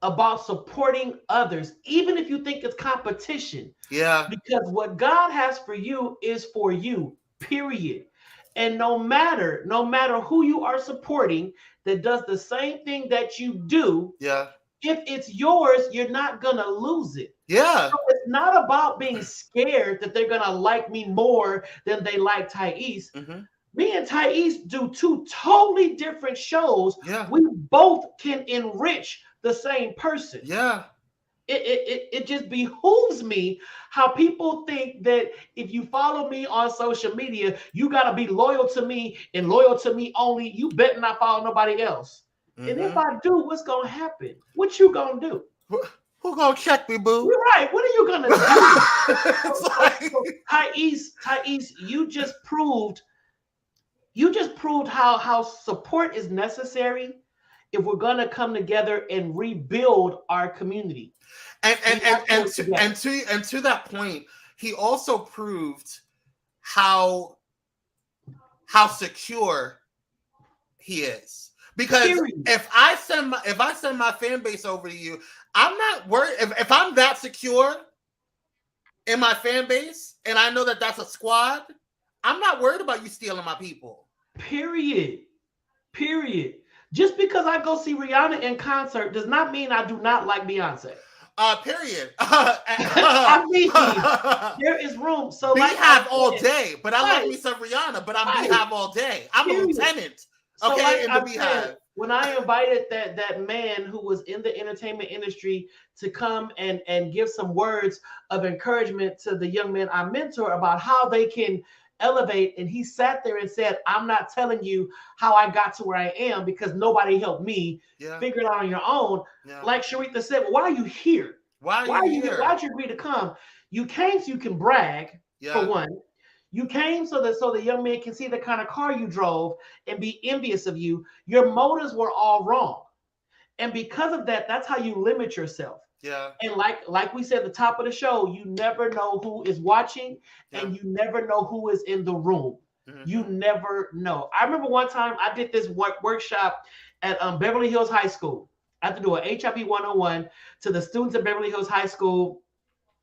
Speaker 4: about supporting others, even if you think it's competition.
Speaker 6: Yeah.
Speaker 4: Because what God has for you is for you, period. And no matter who you are supporting that does the same thing that you do,
Speaker 6: Yeah.
Speaker 4: if it's yours, you're not gonna lose it.
Speaker 6: Yeah.
Speaker 4: So it's not about being scared that they're gonna like me more than they like Thais.
Speaker 6: Mm-hmm.
Speaker 4: Me and Thais do two totally different shows.
Speaker 6: Yeah.
Speaker 4: We both can enrich the same person.
Speaker 6: Yeah.
Speaker 4: It just behooves me how people think that if you follow me on social media, you got to be loyal to me and loyal to me only. You better not follow nobody else.
Speaker 6: Mm-hmm.
Speaker 4: And if I do, what's going to happen? What you going to do?
Speaker 6: Who gonna check me, boo?
Speaker 4: You're right. What are you going to do? Thais, you just proved how support is necessary if we're going to come together and rebuild our community.
Speaker 6: And to that point, he also proved how secure he is. Because if I send my fan base over to you, I'm not worried. If I'm that secure in my fan base and I know that that's a squad, I'm not worried about you stealing my people.
Speaker 4: Period. Just because I go see Rihanna in concert does not mean I do not like Beyonce.
Speaker 6: Period.
Speaker 4: I mean, there is room. So
Speaker 6: Beehive all day, but I love me some Rihanna, but I'm Beehive all day. I'm a lieutenant. Okay, in the Beehive.
Speaker 4: When I invited that man who was in the entertainment industry to come and give some words of encouragement to the young men I mentor about how they can elevate, and he sat there and said, I'm not telling you how I got to where I am because nobody helped me. Figure it out on your own. Like Sharitha said, why are you here?
Speaker 6: Why are you here?
Speaker 4: Why'd you agree to come? You came so you can brag, for one. You came so the young man can see the kind of car you drove and be envious of you. Your motives were all wrong. And because of that, that's how you limit yourself.
Speaker 6: Yeah.
Speaker 4: And like we said at the top of the show, you never know who is watching and you never know who is in the room. Mm-hmm. You never know. I remember one time I did this workshop at Beverly Hills High School. I had to do an HIP 101 to the students at Beverly Hills High School.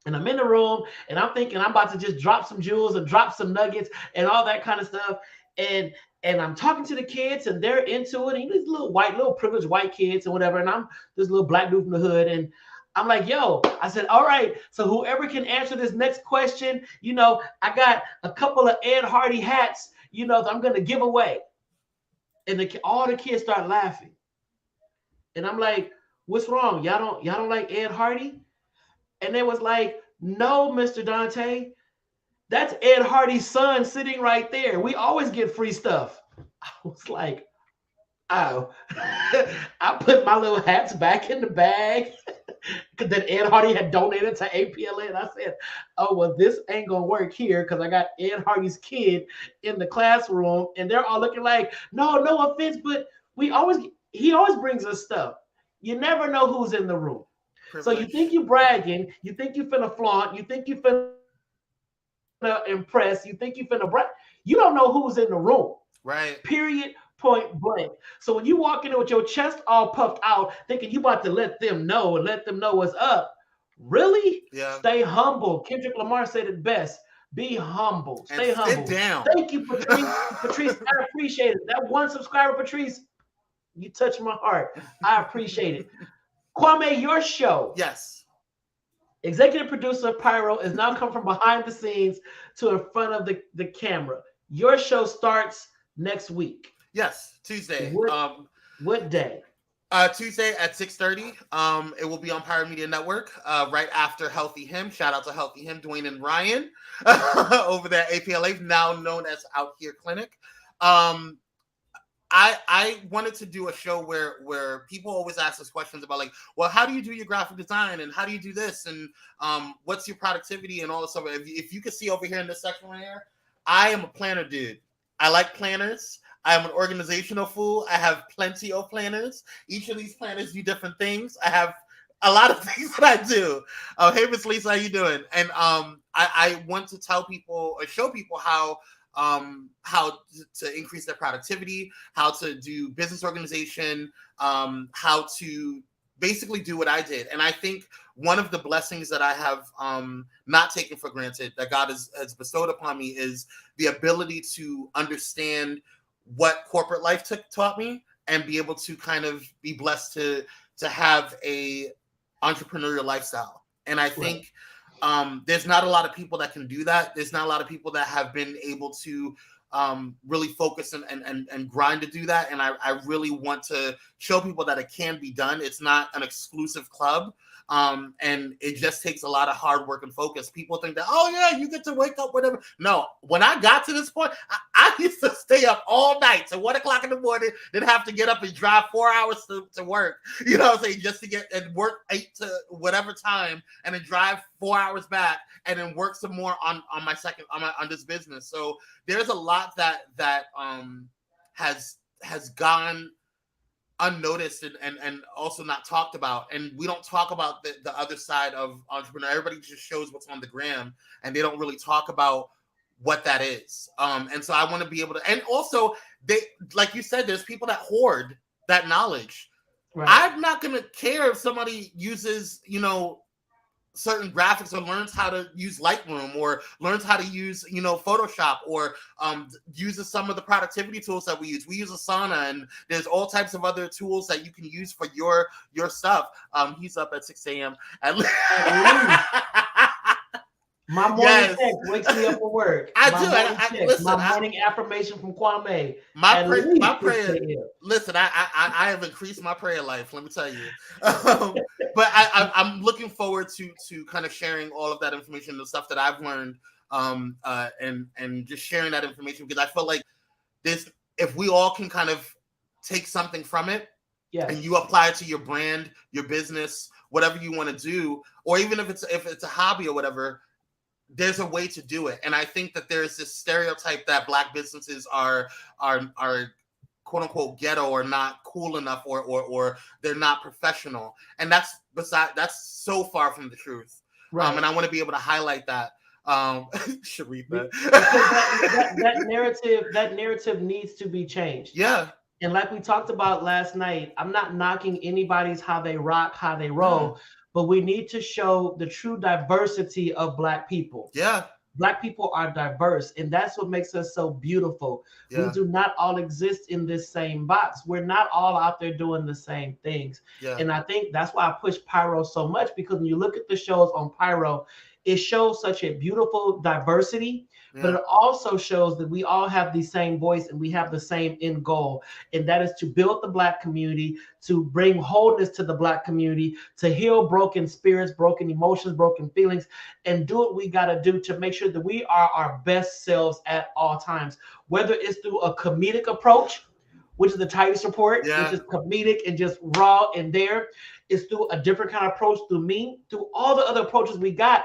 Speaker 4: And I'm in the room and I'm thinking I'm about to just drop some jewels and drop some nuggets and all that kind of stuff. And I'm talking to the kids and they're into it. And these little privileged white kids and whatever. And I'm this little black dude from the hood. And I'm like, yo, I said, all right. So whoever can answer this next question, I got a couple of Ed Hardy hats, that I'm going to give away. And all the kids start laughing. And I'm like, what's wrong? Y'all don't like Ed Hardy? And they was like, no, Mr. Donta, that's Ed Hardy's son sitting right there. We always get free stuff. I was like, oh. I put my little hats back in the bag that Ed Hardy had donated to APLA. And I said, oh, well, this ain't going to work here because I got Ed Hardy's kid in the classroom. And they're all looking like, no offense, but he always brings us stuff. You never know who's in the room. So you think you bragging, you think you finna flaunt, you think you finna impress, you think you finna brag. You don't know who's in the room.
Speaker 6: Right. Period.
Speaker 4: Point blank. So when you walk in with your chest all puffed out, thinking you about to let them know what's up. Really?
Speaker 6: Yeah.
Speaker 4: Stay humble. Kendrick Lamar said it best. Be humble. Stay humble.
Speaker 6: Sit down.
Speaker 4: Thank you, Patrice. Patrice, I appreciate it. That one subscriber, Patrice, you touched my heart. I appreciate it. Kwame, your show.
Speaker 6: Yes.
Speaker 4: Executive producer Pyro is now come from behind the scenes to in front of the camera. Your show starts next week.
Speaker 6: Yes, Tuesday.
Speaker 4: What day?
Speaker 6: Tuesday at 6:30. It will be on Pyro Media Network right after Healthy Him. Shout out to Healthy Him, Dwayne and Ryan over there at APLA, now known as Out Here Clinic. I wanted to do a show where people always ask us questions about like, well, how do you do your graphic design and how do you do this and what's your productivity and all this stuff. If you can see over here in this section right here, I am a planner dude. I like planners. I am an organizational fool. I have plenty of planners. Each of these planners do different things. I have a lot of things that I do. Hey, Miss Lisa, how you doing? And I want to tell people or show people how to increase their productivity, how to do business organization, how to basically do what I did. And I think one of the blessings that I have not taken for granted that God has bestowed upon me is the ability to understand what corporate life taught me and be able to kind of be blessed to have a entrepreneurial lifestyle. And I think there's not a lot of people that can do that. There's not a lot of people that have been able to really focus and grind to do that. And I really want to show people that it can be done. It's not an exclusive club. And it just takes a lot of hard work and focus. People think that, oh yeah, you get to wake up, whatever. No, when I got to this point, I used to stay up all night to 1 o'clock in the morning, then have to get up and drive 4 hours to work, you know what I'm saying, just to get and work 8 to whatever time and then drive 4 hours back and then work some more on this business. So there's a lot that has gone unnoticed and also not talked about, and we don't talk about the other side of entrepreneur. Everybody just shows what's on the gram and they don't really talk about what that is. And so I want to be able to, and also they, like you said, there's people that hoard that knowledge. Right. I'm not going to care if somebody uses, certain graphics or learns how to use Lightroom or learns how to use, Photoshop or uses some of the productivity tools that we use. We use Asana, and there's all types of other tools that you can use for your stuff. He's up at 6 a.m.
Speaker 4: My morning text wakes me up for work.
Speaker 6: My
Speaker 4: morning affirmation from Kwame.
Speaker 6: My prayer. Listen, I have increased my prayer life. Let me tell you. But I'm looking forward to kind of sharing all of that information, the stuff that I've learned, and just sharing that information, because I feel like if we all can kind of take something from it, and you apply it to your brand, your business, whatever you want to do, or even if it's a hobby or whatever. There's a way to do it. And I think that there's this stereotype that Black businesses are quote unquote ghetto or not cool enough or they're not professional. And that's so far from the truth. Right. And I want to be able to highlight that. Should read that.
Speaker 4: that narrative needs to be changed.
Speaker 6: Yeah.
Speaker 4: And like we talked about last night, I'm not knocking anybody's how they rock, how they roll. But we need to show the true diversity of Black people.
Speaker 6: Yeah.
Speaker 4: Black people are diverse, and that's what makes us so beautiful. Yeah. We do not all exist in this same box. We're not all out there doing the same things. Yeah. And I think that's why I push Pyro so much, because when you look at the shows on Pyro, it shows such a beautiful diversity, but it also shows that we all have the same voice and we have the same end goal. And that is to build the Black community, to bring wholeness to the Black community, to heal broken spirits, broken emotions, broken feelings, and do what we got to do to make sure that we are our best selves at all times, whether it's through a comedic approach, which is the Titus Report, which is comedic and just raw and there. It's through a different kind of approach through me, through all the other approaches we got.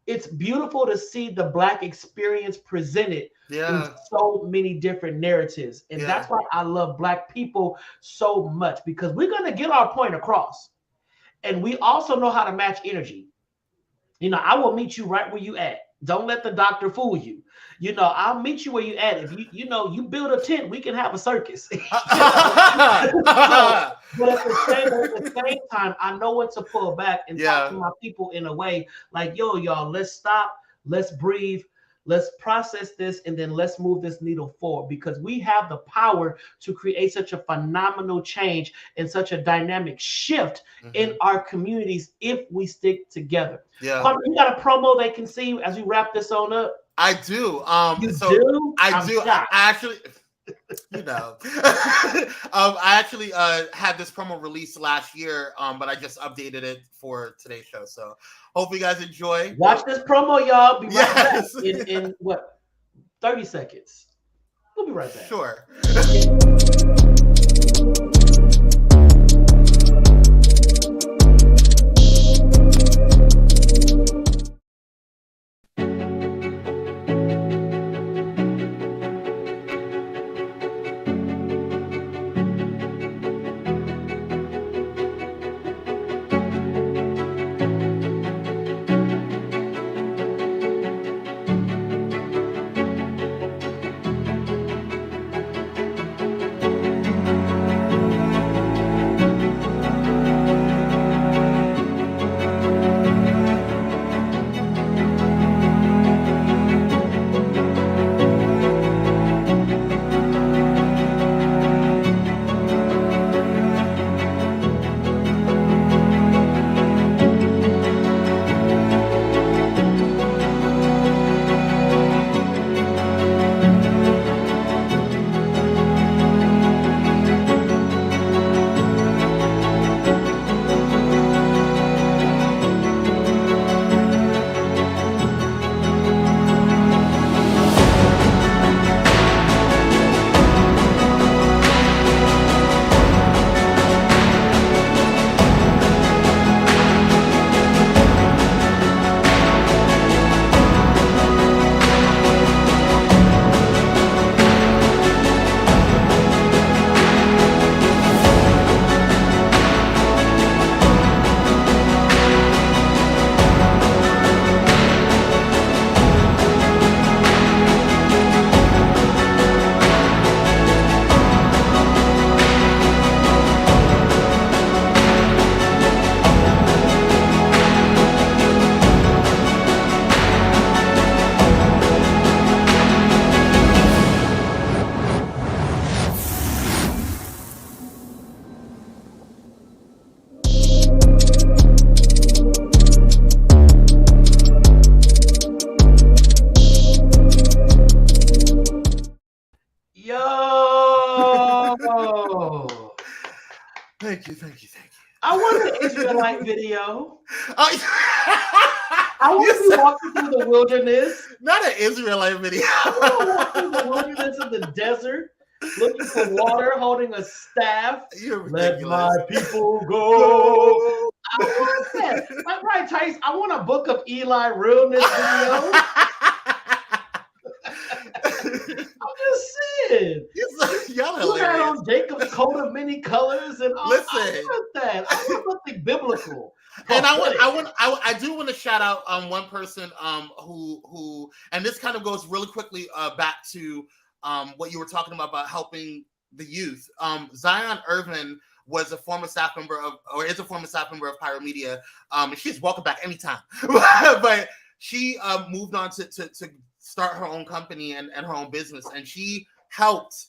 Speaker 4: It's beautiful to see the Black experience presented in so many different narratives. And that's why I love Black people so much, because we're going to get our point across. And we also know how to match energy. I will meet you right where you at. Don't let the doctor fool you. I'll meet you where you at. If you build a tent, we can have a circus. But at the same time, I know when to pull back and talk to my people in a way like, y'all, let's stop, let's breathe, let's process this, and then let's move this needle forward, because we have the power to create such a phenomenal change and such a dynamic shift in our communities if we stick together. Yeah. You got a promo they can see as we wrap this on up?
Speaker 6: I do.
Speaker 4: You do?
Speaker 6: I actually, I actually had this promo released last year, but I just updated it for today's show. So hope you guys enjoy.
Speaker 4: Watch this promo, y'all. Be right back in what, 30 seconds. We'll be right back.
Speaker 6: Sure. Thank you.
Speaker 4: I want an Israelite video.
Speaker 6: I
Speaker 4: want to be walking through the wilderness.
Speaker 6: Not an Israelite video.
Speaker 4: I want to walk through the wilderness of the desert, looking for water, holding a staff. Let my people go. I want that. That's right, Tice. I want a Book of Eli realness video. I'm just saying.
Speaker 6: Y'all
Speaker 4: you had on Jacob's coat of many colors and all.
Speaker 6: Listen,
Speaker 4: I want that. I want something biblical.
Speaker 6: And I do want to shout out one person who and this kind of goes really quickly back to what you were talking about helping the youth. Zion Irvin was a former staff member of Pyro Media. And she's welcome back anytime. But she moved on to start her own company and her own business, and she helped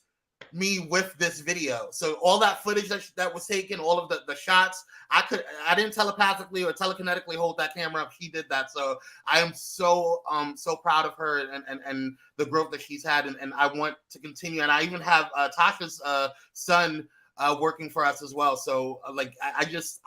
Speaker 6: me with this video. So all that footage that was taken, all of the shots, I didn't telepathically or telekinetically hold that camera up. She did that. So I am so proud of her and the growth that she's had, and I want to continue. And I even have Tasha's son working for us as well. So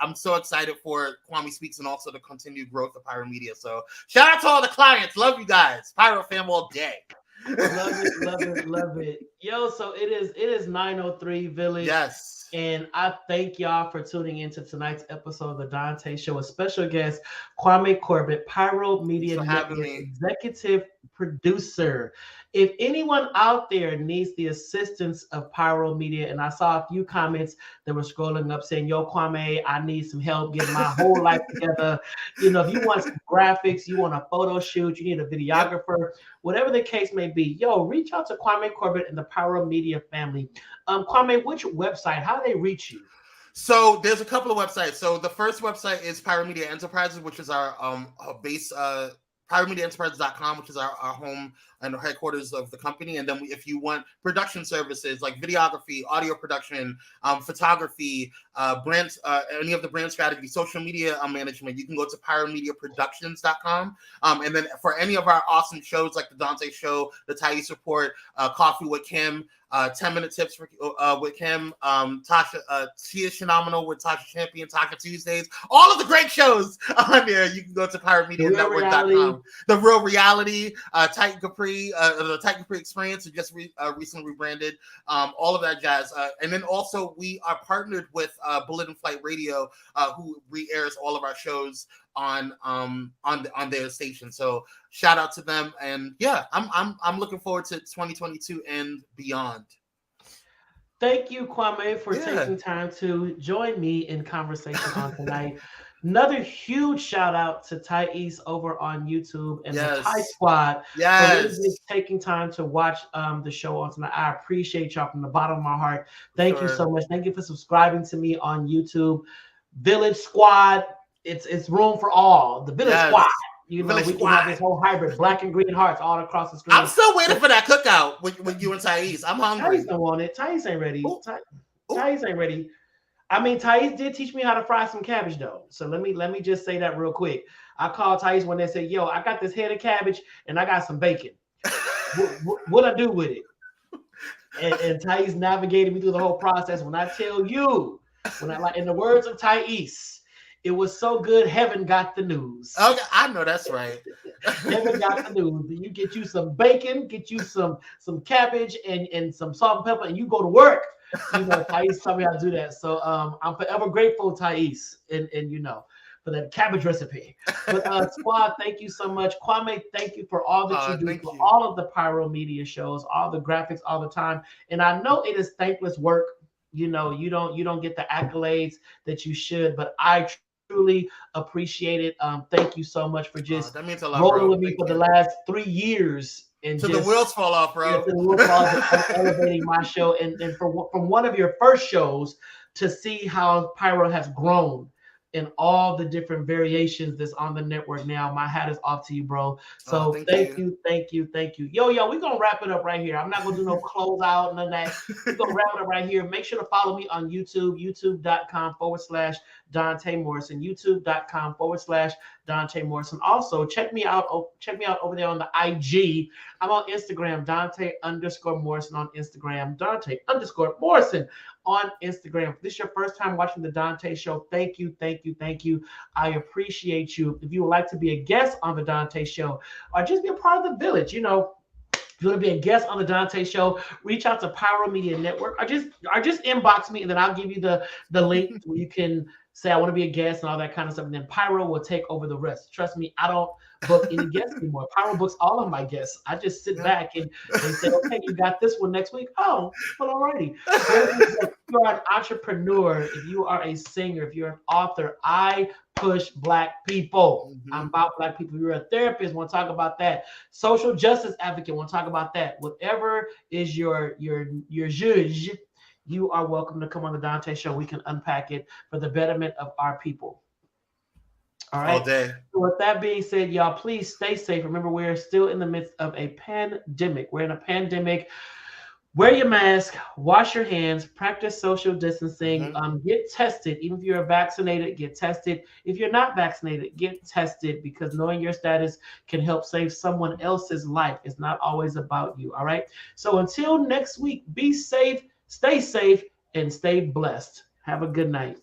Speaker 6: I'm so excited for Kwame Speaks and also the continued growth of Pyro Media. So shout out to all the clients. Love you guys. Pyro fam all day.
Speaker 4: Love it. Yo, so it is 903 Village.
Speaker 6: Yes.
Speaker 4: And I thank y'all for tuning into tonight's episode of the Donta Show. A special guest, Kwame Corbett, Pyro Media Network executive producer. If anyone out there needs the assistance of Pyro Media, and I saw a few comments that were scrolling up saying, yo, Kwame, I need some help getting my whole life together. You know, if you want some graphics, you want a photo shoot, you need a videographer, whatever the case may be, yo, reach out to Kwame Corbett and the Pyro Media family. Kwame, which website, how do they reach you?
Speaker 6: So there's a couple of websites. So the first website is Pyro Media Enterprises, which is our base, pyromediaenterprises.com, which is our home and headquarters of the company. And then if you want production services like videography, audio production, photography, brands, any of the brand strategy, social media management, you can go to pyromediaproductions.com. And then for any of our awesome shows like the Donta Show, the Thais Report, Coffee with Kim, 10-minute tips with Kim, Tasha, She is Phenomenal with Tasha Champion, Tasha Tuesdays, all of the great shows on there. You can go to pyromedianetwork.com. The Real Reality, Titan Capri, the Titan Capri Experience, who just recently rebranded, all of that jazz. And then also we are partnered with Bullet and Flight Radio, who re-airs all of our shows on their station. So shout out to them. And yeah, I'm looking forward to 2022 and beyond.
Speaker 4: Thank you, Kwame, for taking time to join me in conversation on tonight. Another huge shout out to Thais over on YouTube and the Thai Squad for really just taking time to watch the show on tonight. I appreciate y'all from the bottom of my heart. Thank you so much. Thank you for subscribing to me on YouTube. Village Squad, it's room for all. The Village Squad. You know, we can have this whole hybrid, black and green hearts all across the screen.
Speaker 6: I'm still waiting for that cookout with you and Thais. I'm hungry.
Speaker 4: Thais don't want it. Thais ain't ready. Thais ain't ready. I mean, Thais did teach me how to fry some cabbage though. So let me just say that real quick. I called Thais when they said, "Yo, I got this head of cabbage and I got some bacon. What I do with it?" And Thais navigated me through the whole process. When I tell you, in the words of Thais, it was so good, heaven got the news.
Speaker 6: Okay, I know that's right.
Speaker 4: Heaven got the news. You get you some bacon, get you some cabbage and some salt and pepper, and you go to work. You know, Thais taught me how to do that. So I'm forever grateful, Thais, and you know, for that cabbage recipe. But Squad, thank you so much. Kwame, thank you for all that you do for all of the Pyro Media shows, all the graphics, all the time. And I know it is thankless work. You know, you don't get the accolades that you should, but I truly appreciate it. Thank you so much for just
Speaker 6: that means a lot,
Speaker 4: rolling
Speaker 6: bro.
Speaker 4: with me for the last 3 years. And
Speaker 6: the wheels fall off, bro.
Speaker 4: The wheels fall off, elevating my show. And from one of your first shows to see how Pyro has grown in all the different variations that's on the network now. My hat is off to you, bro. So thank you. Yo, we're going to wrap it up right here. I'm not going to do no close out, none of that. We're going to wrap it up right here. Make sure to follow me on YouTube, youtube.com/Donta Morrison, youtube.com/Donta Morrison. Also, check me out over there on the IG. I'm on Instagram, Donta_Morrison on Instagram, Donta_Morrison on Instagram. If this is your first time watching the Donta Show, thank you. I appreciate you. If you would like to be a guest on the Donta Show or just be a part of the village, you know, if you want to be a guest on the Donta Show, reach out to Pyro Media Network or just inbox me, and then I'll give you the link where you can say I want to be a guest and all that kind of stuff. And then Pyro will take over the rest. Trust me, I don't book any guests anymore. Pyro books all of my guests. I just sit back and say, okay, you got this one next week. Oh, well, alrighty. If you're an entrepreneur, if you are a singer, if you're an author, I push Black people. I'm about Black people. If you're a therapist, want to talk about that. Social justice advocate, want to talk about that. Whatever is your zhuzh, you are welcome to come on the Donta Show. We can unpack it for the betterment of our people. All right.
Speaker 6: All day.
Speaker 4: So with that being said, y'all, please stay safe. Remember, we're still in the midst of a pandemic. We're in a pandemic. Wear your mask, wash your hands, practice social distancing, get tested. Even if you're vaccinated, get tested. If you're not vaccinated, get tested, because knowing your status can help save someone else's life. It's not always about you. All right. So until next week, be safe, stay safe, and stay blessed. Have a good night.